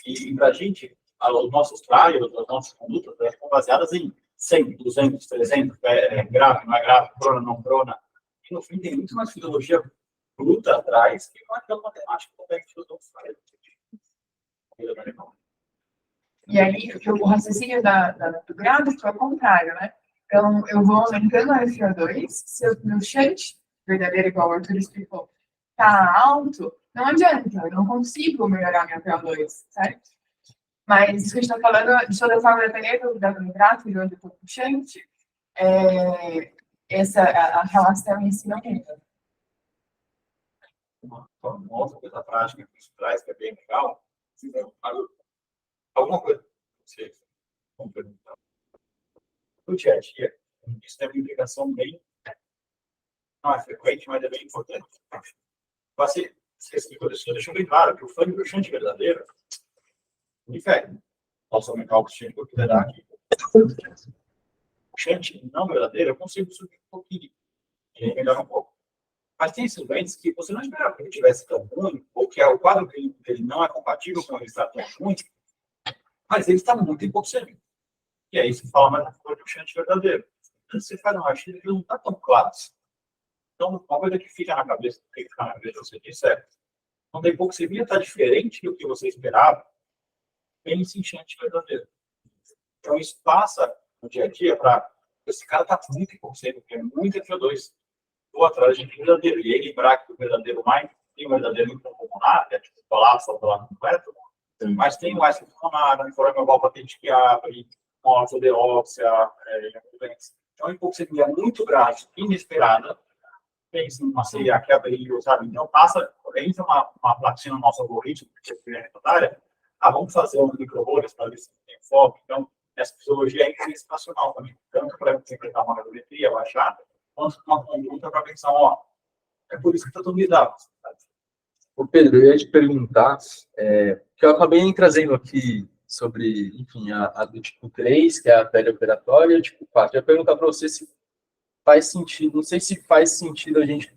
E para a gente, os nossos trials, as nossas condutas, elas são baseadas em 100, 200, 300, grave, não é grave, prona, não prona. E, no fim, tem muito mais fisiologia bruta atrás que não é aquela matemática que os outros fazem. E aí, o raciocínio do gráfico é o contrário, né? Então, eu vou aumentando a FO2, se o meu shunt verdadeiro, igual o Arthur explicou, tá alto, não adianta, eu não consigo melhorar minha PO2, certo? Mas isso que a gente está falando, de toda forma, dependendo do gráfico e onde eu estou puxando, a relação em si não muda. Uma outra coisa prática que isso traz, que é bem legal, alguma coisa que vocês vão perguntar. No dia a dia, isso tem uma implicação bem, não é frequente, mas é bem importante. Você explicou isso, deixou bem claro que o fã e o shunt verdadeiro difere. Posso aumentar o shunt porque ele dá aqui. O shunt não verdadeiro, eu consigo subir um pouquinho, e aí melhora um pouco. Mas tem esses doentes que você não esperava que ele tivesse tão ruim, ou que o quadro dele não é compatível com ele estar tão ruim, mas ele está muito hipoxêmico. E aí você fala mais na cor do shunt verdadeiro. Então, você faz um raio-x, ele não está tão claro. Então, uma coisa que fica na cabeça, tem que ficar na cabeça, você disse, quando a hipoxemia está diferente do que você esperava, pense em shunt verdadeiro. Então, isso passa no dia a dia para esse cara está muito hipoxêmico, é muito FO2. Vou atrás de verdadeiro. E aí lembrar que o verdadeiro mais tem o verdadeiro intrapulmonar, que é tipo colapso alveolar completo, mas tem o extrapulmonar, a informe patente que abre, morte de óssea, então, a hipoxemia muito grave, inesperada, pensa em uma CIA que abriu, sabe? Então, entra uma platina no nosso algoritmo, que é área, vamos fazer um microbolhas para ver se tem foco. Então, essa fisiologia é internacional também. Tanto para interpretar uma radiometria, baixar, quanto uma conduta para pensar, é por isso que está tão lidado. Ô Pedro, eu ia te perguntar, que eu acabei nem trazendo aqui sobre, enfim, a do tipo 3, que é a perioperatória, e o tipo 4. Eu ia perguntar para você se faz sentido, não sei se faz sentido a gente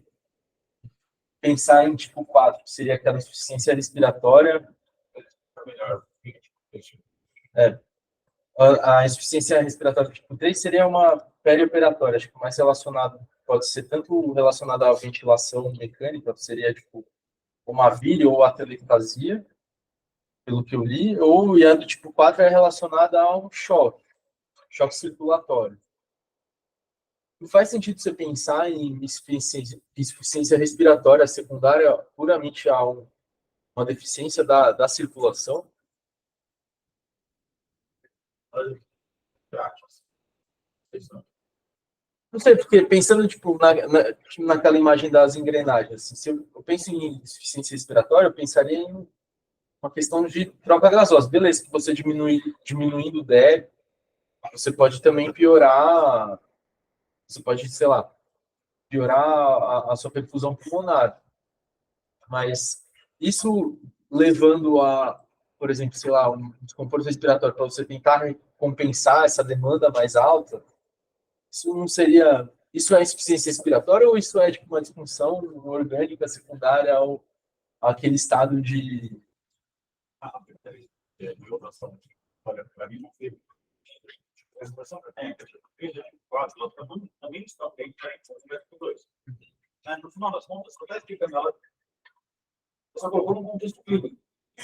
pensar em tipo 4, que seria aquela insuficiência respiratória. A insuficiência respiratória tipo 3 seria uma perioperatória, acho que mais relacionado, pode ser tanto relacionada à ventilação mecânica, seria tipo uma vírus ou a telectasia, pelo que eu li, ou a do tipo 4 é relacionada a um choque circulatório. Não faz sentido você pensar em insuficiência respiratória secundária puramente a uma deficiência da circulação? Não sei, porque pensando tipo, naquela imagem das engrenagens, assim, se eu penso em insuficiência respiratória, eu pensaria em uma questão de troca gasosa. Beleza, que você diminuindo o débito, você pode também piorar, você pode, sei lá, piorar a sua perfusão pulmonar. Mas isso levando a, por exemplo, sei lá, um desconforto respiratório para você tentar compensar essa demanda mais alta, isso não seria... Isso é insuficiência respiratória ou isso é tipo, uma disfunção orgânica secundária àquele estado de... Olha, para mim não teve. A situação que eu tenho, quatro, também estão bem diferentes com dois. No final das contas, eu estou explicando ela, eu só colocou num contexto clínico.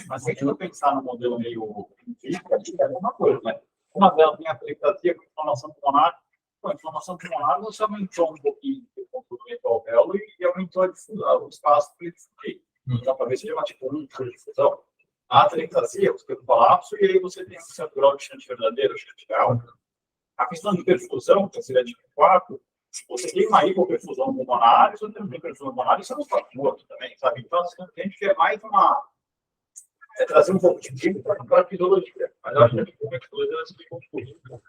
Mas se a gente for pensar no modelo meio físico, é a mesma coisa, né? Uma delas tem a atelectasia com inflamação pulmonar. Com a inflamação pulmonar, você aumentou um pouquinho o comprimento alvéolo e aumentou a difusão, o espaço para ele difundir. Então, para ver se ele é uma tipo de difusão. A atelectasia, você tem um colapso e aí você tem um certo grau de chance verdadeiro, chance real. A questão de perfusão, que seria tipo 4, você tem uma hipoperfusão pulmonar, você tem uma perfusão pulmonar, isso é um fator também, sabe? Então, a gente quer mais é trazer um pouco de química para a fisiologia. Mas eu acho que a fisiologia ela explica um pouco.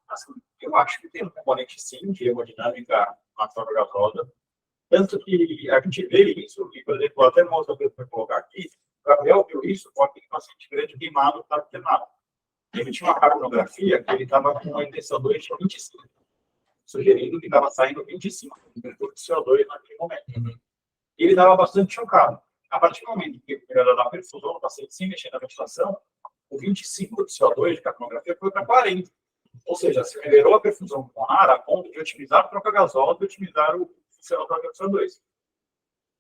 Assim, eu acho que tem um componente, sim, de hemodinâmica na troca gasosa. Tanto que a gente vê isso, e, por exemplo, até mostra que eu vou colocar aqui, o Gabriel viu isso com aquele paciente grande queimado, estava queimado. Ele tinha uma cardiografia que ele estava com uma intenção doente de 25, sugerindo que estava saindo 25 de CO2 naquele momento. E ele estava bastante chocado. A partir do momento que melhorou a perfusão do paciente sem mexer na ventilação, o 25 de CO2 de cardiografia foi para 40. Ou seja, se melhorou a perfusão pulmonar a ponto de otimizar a troca gasosa e otimizar o CO2.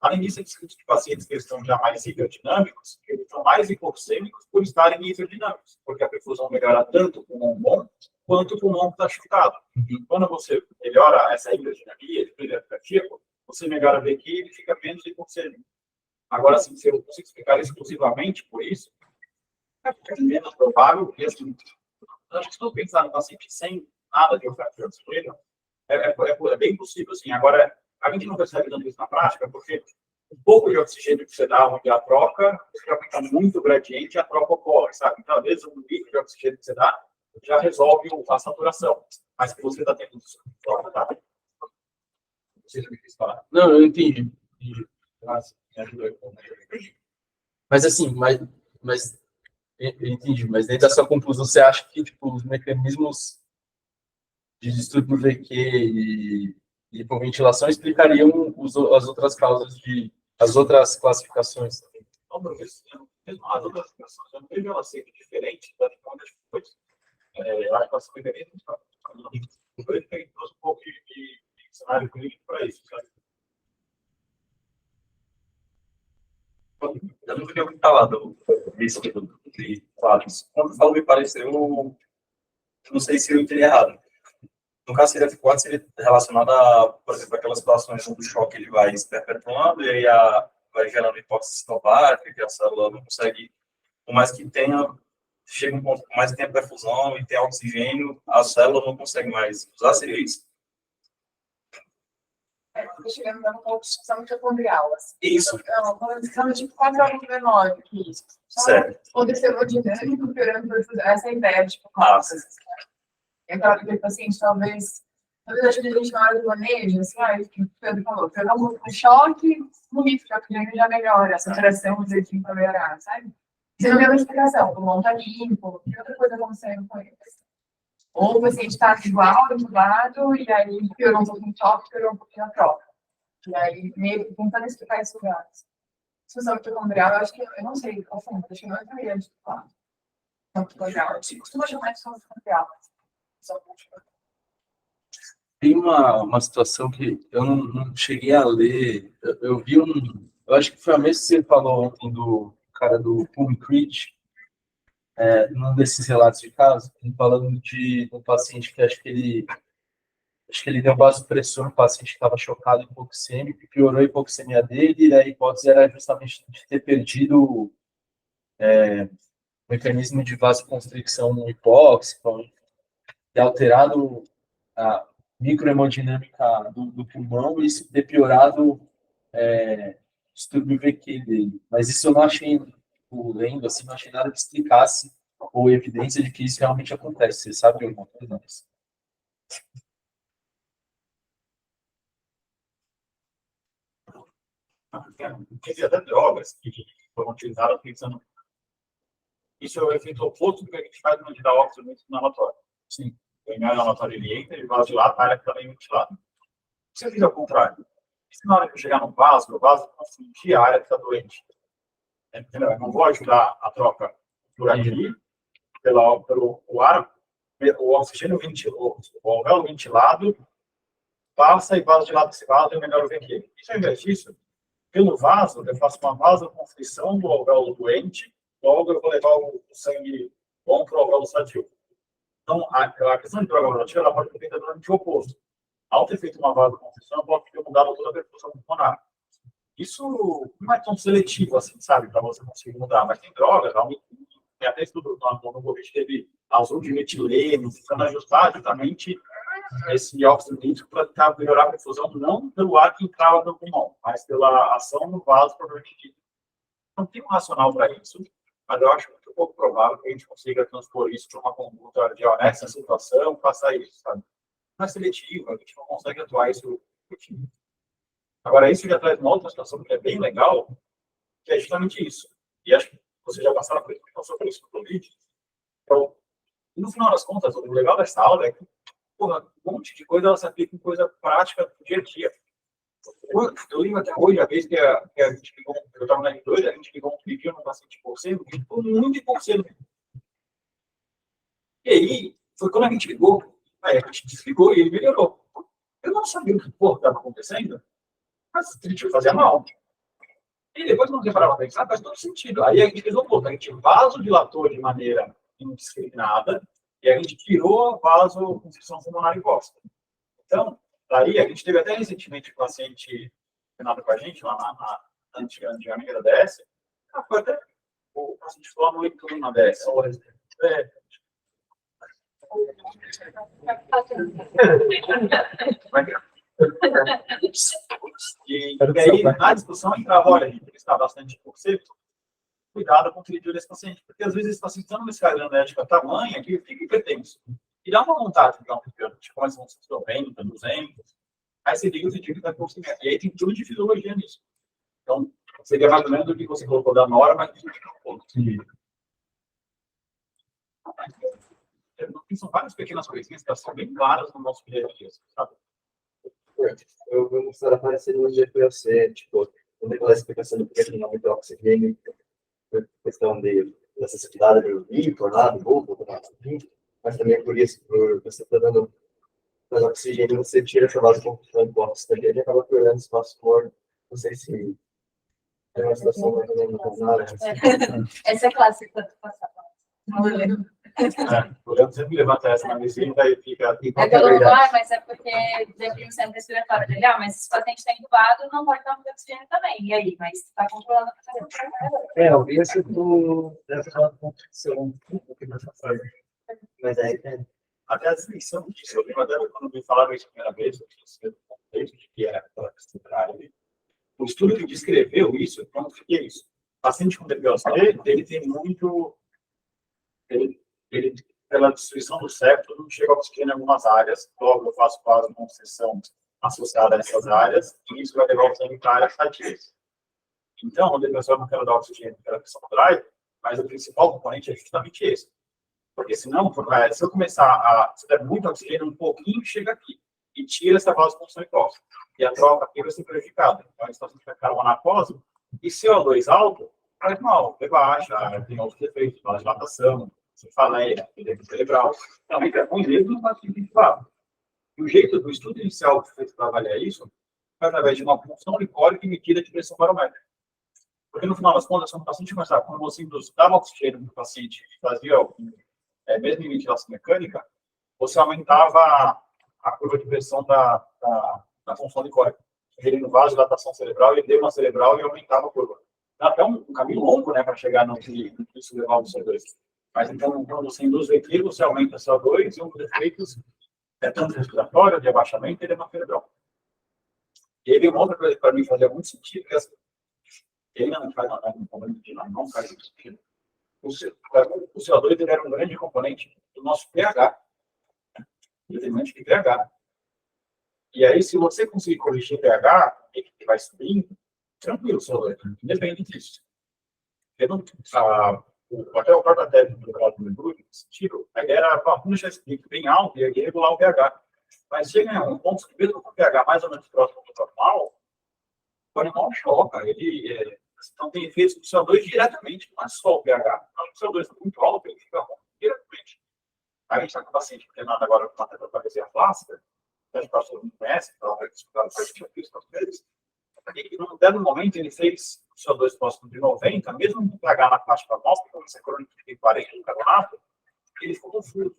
Além disso, esses pacientes que estão já mais hiperdinâmicos, eles estão mais hipoxêmicos por estarem hiperdinâmicos, porque a perfusão melhora tanto o pulmão bom, quanto o pulmão que está chutado. E quando você melhora essa hiperdinamia, de cardíaco, você melhora a VQ e ele fica menos hipoxêmico. Agora, assim, se eu consigo explicar exclusivamente por isso, é menos provável que assim, acho que se eu pensar no paciente sem nada de oferta de oxigênio, é bem possível, assim. Agora, a gente não percebe tanto isso na prática, porque um pouco de oxigênio que você dá, onde a troca, se aumentar muito o gradiente, a troca ocorre, sabe? Então, às vezes, um litro de oxigênio que você dá já resolve a saturação. Mas que você está tendo troca, tá? Não sei se eu me fiz falar. Não, eu entendi. Mas assim, eu entendi, mas dentro da sua conclusão, você acha que tipo, os mecanismos de distúrbio VQ e hipoventilação explicariam as outras causas as outras classificações também? As outras pessoas, eu não vejo ela sendo diferente da de coisas. Eu acho que ela foi bem por isso que a gente trouxe um pouco de cenário clínico para isso, sabe? Eu não tinha ouvido falar disso de quadros. Quando falou, me pareceu, eu não sei se eu entendi errado. No caso, quadro seria relacionado a, por exemplo, aquelas situações onde o choque ele vai se perpetuando e aí vai gerando hipóxia citoplática, que a célula não consegue, por mais que tenha, chega um ponto, por mais que tenha perfusão e tenha oxigênio, a célula não consegue mais usar, seria isso? Chegando na construção mitocondrial. Assim. Isso. Então, quando de 4 anos menor que isso. Certo. Poder ser hemodinâmico, piorando perfusão. Essa é a ideia, tipo, então, aquele paciente, talvez ajude a gente na hora do manejo, assim, que o Pedro falou, pegar um choque, no mito, que a criança já melhora, a saturação, o jeitinho para melhorar, sabe? Você não tem uma explicação, o pulmão tá limpo, que outra coisa acontecendo com ele. Ou o paciente está igual, entubado, e aí piorou um pouquinho o choque, piorou um pouquinho a troca. E aí, meio que tentando explicar esses lugares. Disfunção mitocondrial, eu acho que, eu não sei qual foi, acho que não entraria de falar. Mitocondrial, a gente costuma chamar de disfunção mitocondrial. Tem uma situação que eu não cheguei a ler. Eu vi eu acho que foi a mesma que você falou ontem do cara do Pulmicrit, num desses relatos de caso, ele falando de um paciente que acho que ele deu vasopressor no paciente que estava chocado, hipoxêmico, piorou a hipoxemia dele, e a hipótese era justamente de ter perdido o mecanismo de vasoconstricção hipóxica, ter alterado a microhemodinâmica do pulmão e isso ter piorado o distúrbio VQ dele. Mas isso eu não achei, lendo assim, não achei nada que explicasse ou evidência de que isso realmente acontece. Você sabe alguma coisa disso? Tem até drogas que foram utilizadas pensando. Isso é o efeito oposto do que a gente faz no dar óxido inalatório. Sim. O inalatório ele entra, ele vasodilata, a área fica bem ventilada. Se eu fizer o contrário, se na hora que eu chegar no vaso, o vaso confundir a área que está doente. Entendeu? Eu não vou ajudar a troca por aqui, pelo ar, o oxigênio ventilou, o alvéolo ventilado, passa e vasodilata esse vaso e melhora o VQ. E se ao invés disso, pelo vaso, eu faço uma vasoconstrição do alvéolo doente, logo eu vou levar o sangue bom para o alvéolo sadio. Então, a questão de droga laboratória, ela pode ter totalmente o oposto. Ao ter feito uma vasoconstrição, eu posso ter mudado toda a perfusão pulmonar. Isso não é tão seletivo, assim, sabe, para você conseguir mudar. Mas tem drogas, tem até estudo no Covid, teve azul de metileno, tentando ajustar justamente esse óxido nítrico para tentar melhorar a perfusão, não pelo ar que entrava no pulmão, mas pela ação no vaso propriamente dito. Não tem um racional para isso, mas eu acho muito pouco provável que a gente consiga transpor isso para uma conduta de honesta situação, passar isso, sabe? Não é seletivo, a gente não consegue atuar isso. Agora, isso já traz uma outra situação que é bem legal, que é justamente isso. E acho que vocês já passaram por isso, passou por isso no Covid. Então, no final das contas, o legal dessa aula é que, porra, um monte de coisa ela se aplica em coisa prática do dia a dia. Eu lembro até hoje, a vez que a gente ligou, eu estava na R2, a gente ligou um pedido no paciente por cento, e ficou muito e por cento. E aí, foi quando a gente ligou, aí a gente desligou e ele melhorou. Eu não sabia o que estava acontecendo, mas ele tinha que fazer mal. E depois, quando eu parava para pensar, faz todo sentido. Aí a gente fez o oposto, a gente vasodilatou de maneira indiscriminada e a gente tirou a vasoconstrição pulmonar em voz. Então, daí a gente teve até recentemente um paciente treinado com a gente, lá na antigamente da DS, foi até o paciente ficou lá no leito na DS. E aí, na discussão, entrava, olha, a gente está bastante por cento, cuidado com o que desse paciente, porque às vezes esse paciente está numa escala analética tamanha que fica hipertenso. E dá uma vontade de dar um pipiono, tipo, começa a ser 90, 200, aí você liga o sentido que está conseguindo. E aí tem tudo de fisiologia nisso. Então, seria mais ou menos o que você colocou da norma, mas são várias pequenas coisinhas que são bem claras no nosso dia a dia, sabe? Eu vou mostrar aparecer no GPOC, tipo, aquela explicação do porquê não muito oxigênio, questão de necessidade de vir, tornado, vulvo, mas também é por isso, por você está dando oxigênio, você tira essa vasoconstrição de oxigênio, ele acaba piorando o espaço for, não sei se é uma situação mais ou menos nada. Essa é clássica do passado. O Leandro sempre levanta essa na visita e fica... É pelo ar, mas é porque deprime o centro respiratório dele. Mas se o paciente está entubado, não pode dar muito oxigênio também. E aí? Mas está controlando a pressão. Eu vi esse dessa condição mas aí até a descrição disso, eu lembro até quando me falaram isso a primeira vez, que era o estudo que descreveu isso, como que é isso? O paciente com DPOC, ele tem muito... Ele, pela destruição do septo, não chega ao oxigênio em algumas áreas, logo eu faço vasoconstrição associada a essas áreas, e isso vai levar o sangue para áreas sadias. Então, o depressor não quer dar oxigênio pela pressão drive, mas o principal componente é justamente esse. Porque senão, se eu começar a se der muito oxigênio, um pouquinho chega aqui e tira essa vasoconstrição hipóxia. E a troca aqui vai ser prejudicada. Então, a situação vai ficar uma narcose, e CO2 alto, faz mal, baixa, tem outros efeitos, dilatação, cefaleia, edema cerebral. Então, fica ruim mesmo, não vai ficar. E o jeito do estudo inicial que fez para avaliar isso foi através de uma punção licórica e medida de pressão barométrica. Porque, no final das contas, quando o paciente começava, quando você dava oxigênio para o paciente e fazia, mesmo em ventilação mecânica, você aumentava a curva de pressão da função licórica, sugerindo vasodilatação cerebral e edema cerebral e aumentava a curva. Dá até um caminho longo, né, para chegar no que isso levar ao CO2. Mas, então, quando você induz o equilíbrio, você aumenta o CO2 e um dos efeitos é tanto respiratório, de abaixamento e edema cerebral. E aí veio uma outra coisa que para mim fazia muito sentido, que ele não faz não faz sentido. O CO2 ele era um grande componente do nosso pH, determinante de pH. E aí, se você conseguir corrigir o pH, ele vai subindo, tranquilo, o CO2, independente disso. Até o próprio técnico do cálculo do mercúrio, nesse sentido, a ideia era a puxa bem alta e aí regular o pH. Mas chega em um ponto que, mesmo com o pH mais ou menos próximo do normal, o animal choca. Então, tem efeitos do CO2 diretamente, não é só o pH. O CO2 está muito alto, ele fica ruim diretamente. A gente está com o paciente treinado agora com uma tetraplegia flácida, a gente passou não conhece, então vai discutir a gente isso às vezes. E num dado momento ele fez o CO2 próximo de 90, mesmo com o pH na faixa para nós, porque você crônica tem 40 no carbonato, ele ficou confuso.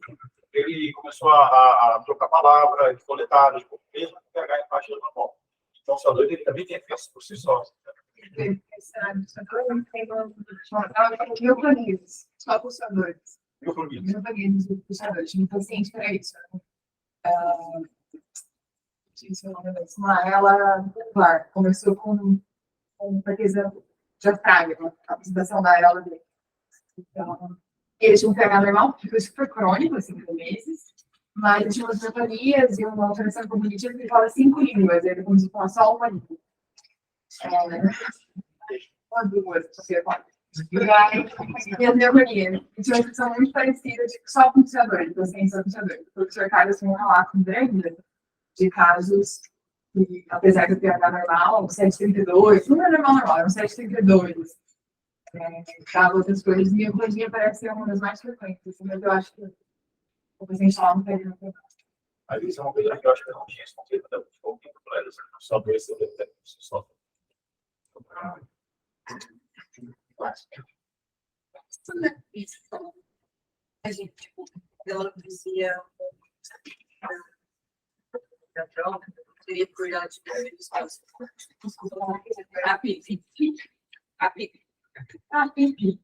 Ele começou a trocar palavra, ele ficou letargo, mesmo com o pH em faixa normal. Então o CO2 ele também tem efeitos por si só. Mil-cronismos, só pulsadores. Mil-cronismos. Mil-cronismos e pulsadores. Um paciente para isso. Ela, claro, começou com fraqueza diafragma, a oxidação da areola dele. Então, eles tinham um pH normal, que foi super crônico, 5 meses, mas tinha umas bacterias e uma alteração cognitiva que fala 5 línguas, ele começou a falar só uma língua. Uma, duas, terceira, quatro. E a pneumonia. Tinha uma expressão muito parecida, tipo, só com puxador, então, ciência puxador. O professor Carlos tem um relato grande de casos que, apesar do pH normal, 7,32, não é normal, é um 7,32. Cada outras coisas, minha oncologia parece ser uma das mais frequentes, assim, mas eu acho que o paciente lá não perde muito. Mas isso é uma coisa que eu acho que eu não tinha respondido, né? Tipo, só por esse só. A gente, tipo, ela dizia da troca, teria que cuidar de espaço. A pipi.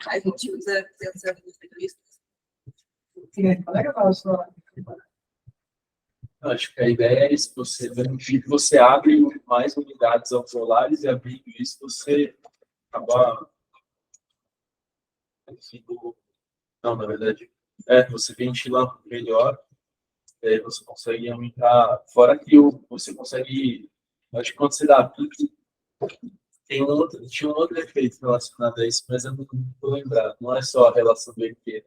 A gente usa pensando nos especialistas. Acho que a ideia é isso, você abre mais unidades alveolares e abrindo isso você acaba... Não, na verdade, você ventila melhor, você consegue aumentar, fora que você consegue, acho que quando você dá pique, tinha um outro efeito relacionado a isso, mas eu não vou lembrar, não é só a relação do EP,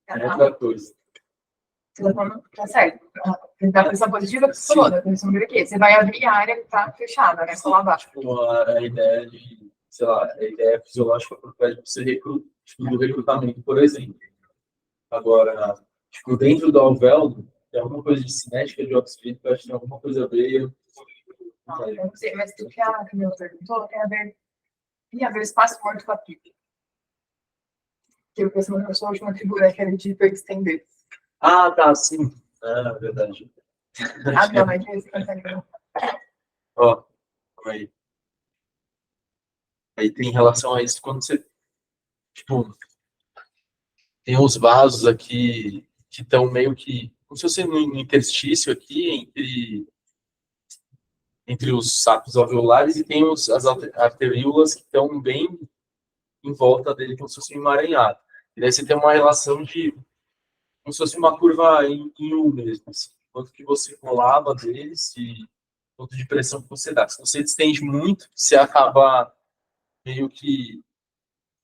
é outra coisa. Tá certo. Da pressão positiva, que você falou, da pressão do aqui. Você vai abrir a área que está fechada, né? Só lá abaixo. Tipo, a ideia de, sei lá, a ideia fisiológica por trás de você do recrutamento, por exemplo. Agora, tipo, dentro do alvéolo, tem alguma coisa de cinética de oxigênio que eu acho que tem alguma coisa a ver. Não sei, mas o que a Camila perguntou tem a ver espaço morto com a pique. Que eu penso que a última figura é aquele de hiperestender. Ah, tá, sim. É verdade. Não, mas esse consegue ver. Ó, aí. Aí tem relação a isso quando você, tipo, tem os vasos aqui que estão meio que, como se fosse no interstício aqui entre os sacos alveolares e tem as arteríolas que estão bem em volta dele, como se fosse um emaranhado. E daí você tem uma relação de, como se fosse uma curva em U mesmo, assim. Quanto que você colava deles e quanto de pressão que você dá. Se você distende muito, você acaba meio que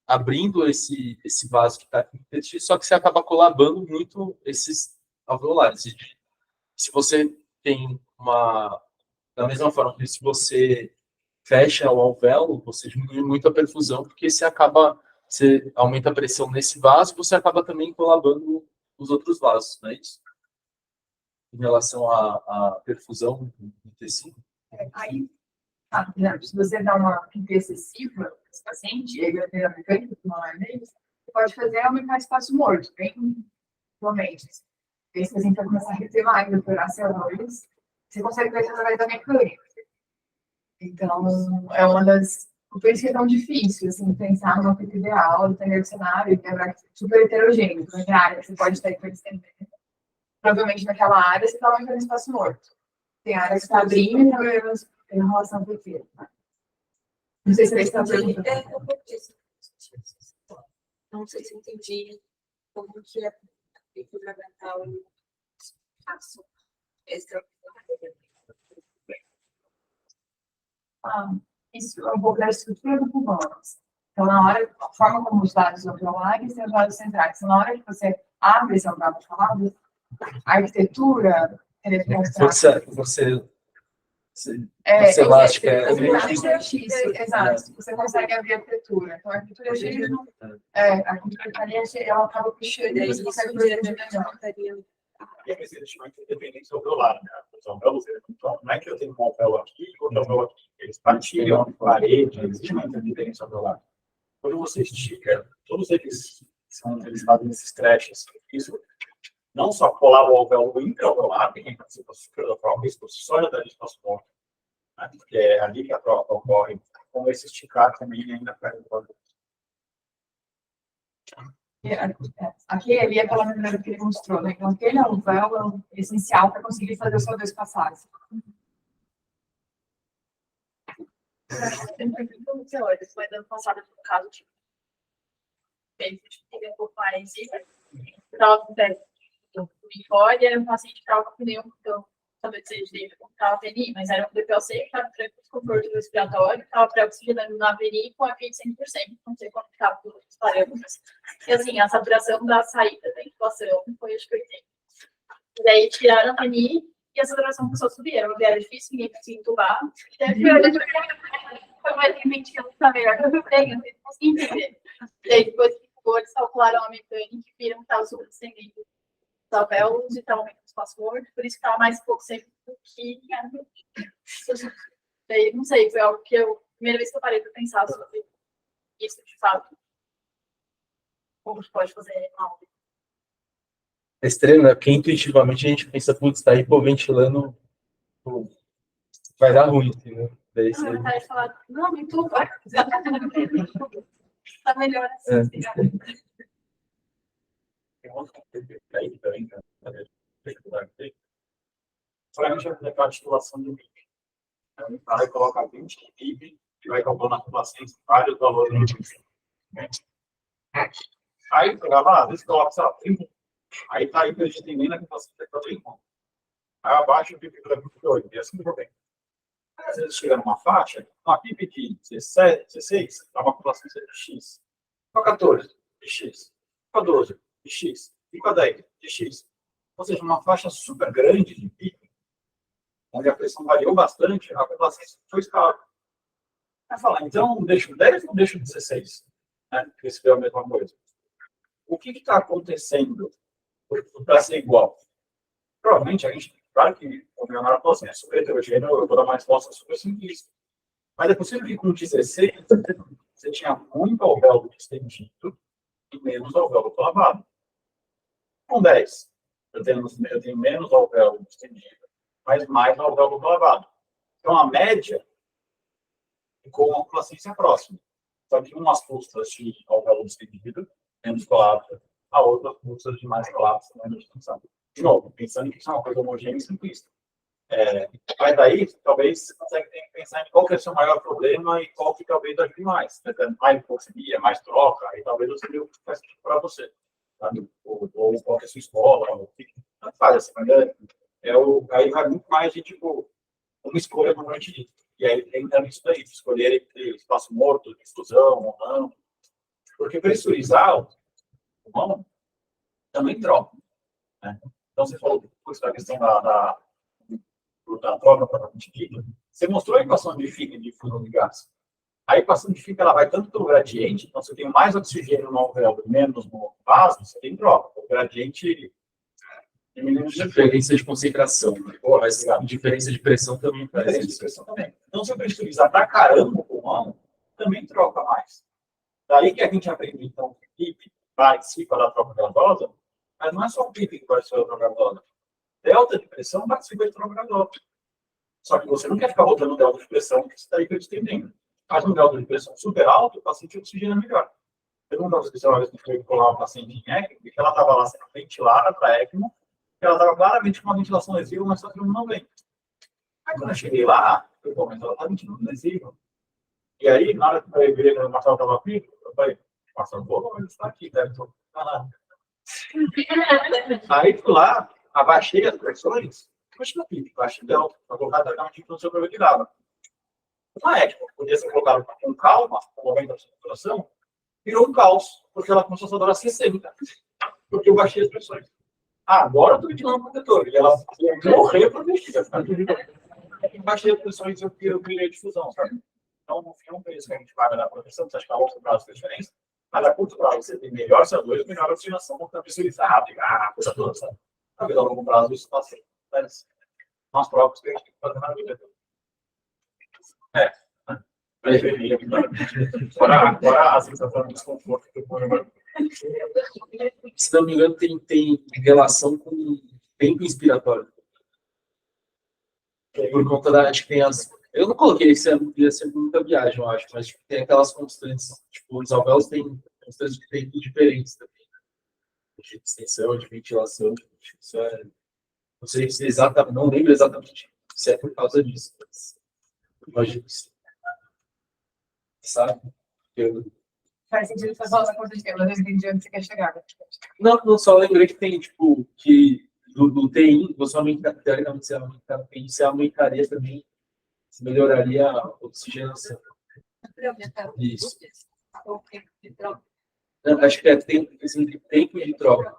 abrindo esse vaso que está aqui no intestino, só que você acaba colabando muito esses alveolares. Se você tem da mesma forma que se você fecha o alvéolo, você diminui muito a perfusão, porque você aumenta a pressão nesse vaso, você acaba também colabando os outros vasos, não é isso? Em relação à perfusão do tecido. Aí, se você dá uma pique excessiva, esse paciente, ele vai ter a mecânica, não é mesmo? Você pode fazer aumentar espaço morto, bem igualmente. Esse paciente vai começar a reter mais, operar células, você consegue ver através da mecânica. Então, é uma das... Por isso que é tão difícil, assim, pensar numa pique ideal, entender o cenário, que é super heterogêneo, porque a área que você pode estar hiperestendendo. Provavelmente naquela área você está aumentando espaço morto. Tem área que está abrindo e tem relação com o quê? Não sei se você está perguntando. Não sei se eu entendi como que é fundamental o espaço extra. Isso é um pouco da estrutura do pulmão. Então, na hora, a forma como os vasos alveolares e os vasos centrais. Então, na hora que você abre esse alvéolo falado, a arquitetura, você elástica, exato. Você consegue abrir a arquitetura. Então, a arquitetura a arquitetura ela acaba puxando e você consegue ver melhor. E a investimento independente do alveolar, né? Não é que eu tenho um alvéolo aqui e outro alvéolo aqui. Eles partilham a parede, existe uma interferência alveolar. Quando você estica, todos eles fazem esses trechos. Isso não só colar o alvéolo intra-alveolar, tem a participação da própria exposição da espaço morto, né? Porque é ali que a troca ocorre, como esse esticar também ainda faz o alvéolo. Aqui ali é aquela maneira que ele mostrou, né? Então, aquele alvéolo é essencial para conseguir fazer os soldados passarem. Foi dando passada por caso, tipo, fez um pouco mais prova do linfóide, era um paciente que estava com pneu, então, talvez seja dele, estava VNI, mas era um DPLC que estava com desconforto respiratório, estava pré-oxigenando na VNI com a FI de 100%, não sei quanto estava os parâmetros. E assim, a saturação da saída da intubação foi, acho que 80. E daí tiraram a VNI e a saturação começou a subir, era uma viagem difícil, ninguém conseguia entubar. E daí foi mais repentino, tá melhor que eu tenho, não consegui entender. E aí depois que eles calcularam a mecânica e viram que estava subdescendendo os alvéolos e estava aumentando o espaço morto, por isso que estava mais pouco sempre do que. Daí, não sei, foi algo que eu. Primeira vez que eu parei para pensar sobre isso de fato. Como pode fazer mal. É estranho, né? Porque intuitivamente a gente pensa, putz, tá hipoventilando, pô, vai dar ruim, entendeu? Daí você... Ah, tá, falar, não, me tuba. Tá melhor assim. Tem outro aí também, provavelmente vai fazer a titulação do MIB. O cara vai colocar 20 de MIB e vai calcular na titulação vários valores do MIB. Aí, às vezes, coloca, sei lá, 30. Aí tá aí que a gente tem nem na titulação que é 30. Aí abaixo o PIB para 28, e assim por bem. Às vezes chega numa faixa, uma PIB de 17, 16, dá uma população de X. Com 14, de X. Com 12, de X. E com 10, de X. Ou seja, uma faixa super grande de PIB, onde a pressão variou bastante, a população foi escala. Vai falar, então, deixo 10 ou deixo 16? Né? Porque se for a mesma coisa. O que está acontecendo para ser igual? Provavelmente a gente, claro que o Leonardo falou assim, é super heterogêneo, eu vou dar mais resposta super simplista. Mas é possível que com 16 você tinha muito alvéolo distendido e menos alvéolo lavado. Com 10, eu tenho menos alvéolo distendido, mas mais alvéolo lavado. Então, a média ficou uma complacência próxima. Só que umas pústulas de alvéolo distendido, menos colapso, a outra pústulas de mais colapso, menos distensão. De novo, pensando que isso é uma coisa homogênea e simplista. Mas daí, talvez, você consegue pensar em qual que é o seu maior problema e qual que talvez ajude mais. Mais hipoxemia, mais troca, e talvez você viu o que faz para você. Sabe? Ou qual que é a sua escola, ou o que faz assim, mas aí vai muito mais de, tipo, uma escolha normalmente. E aí entra nisso daí, de escolher entre espaço morto, difusão ou não. Porque pressurizar o pulmão também troca. Né? Então, você falou da questão da troca propriamente dita, você mostrou a equação de Fick de fusão de gás. A equação de Fick ela vai tanto pelo gradiente, então você tem mais oxigênio no alvéolo, menos no vaso, você tem troca. O gradiente diminui diferença de concentração, né? Mas a diferença de pressão também faz diferença de isso. pressão também. Então, se eu pressurizar pra caramba o pulmão, também troca mais. Daí que a gente aprende, então, que o PIB participa da troca gasosa, mas não é só o PIB que participa da troca gasosa. Delta de pressão participa da troca gasosa. Só que você não quer ficar botando o delta de pressão, que você está hiperestendendo. Faz um delta de pressão super alto, o paciente oxigena melhor. Eu não estava esquecendo uma vez que foi colar uma paciente em ECMO, que ela estava lá sendo ventilada para ECMO, que ela estava claramente com uma ventilação lesiva, mas só que não vem. Aí quando eu cheguei lá, eu falei, mas ela está ventilando lesiva. E aí, na hora que eu virei no Marcelo estava aqui, eu falei, Marcelo, pô, ele está aqui, deve estar lá. Aí fui lá, abaixei as pressões, mas não fiz, baixei delta, para colocar exatamente o que o seu problema que dava. Uma ética, podia ser colocado com calma, no momento da saturação, virou um caos, porque ela começou a saturar 60, porque eu baixei as pressões. Agora eu estou ventilando o protetor, e ela ia morrer para mexer. Baixei as pressões e eu criei a difusão, sabe? Então, no fim, é um preço que a gente paga na proteção, você acha que a longo prazo faz diferença, mas a curto prazo você tem melhor CO2, melhor oxigenação, porque a pressurizada, coisa toda, sabe? Talvez a longo prazo isso passe. Mas são as provas que a gente tem que fazer na vida. Agora a sensação de desconforto que eu ponho. Se não me engano, tem relação com tempo inspiratório. Por conta da. Acho que tem as. Eu não coloquei isso, ia ser muita viagem, eu acho, mas tipo, tem aquelas constantes. Tipo, os alvéolos têm constantes de tempo diferentes também. De extensão, de ventilação. Isso é. Não sei se exatamente. Não lembro exatamente se é por causa disso. Mas imagino que sim. sabe? Eu, Faz sentido você falar essa coisa de tempo, mas eu entendi onde você quer chegar. não, só lembrei que tem, tipo, que do TI, você aumenta, teoricamente, você aumentaria também, você melhoraria a oxigenação. Isso. Ou tempo de troca. Não, acho que tem esse tempo de troca.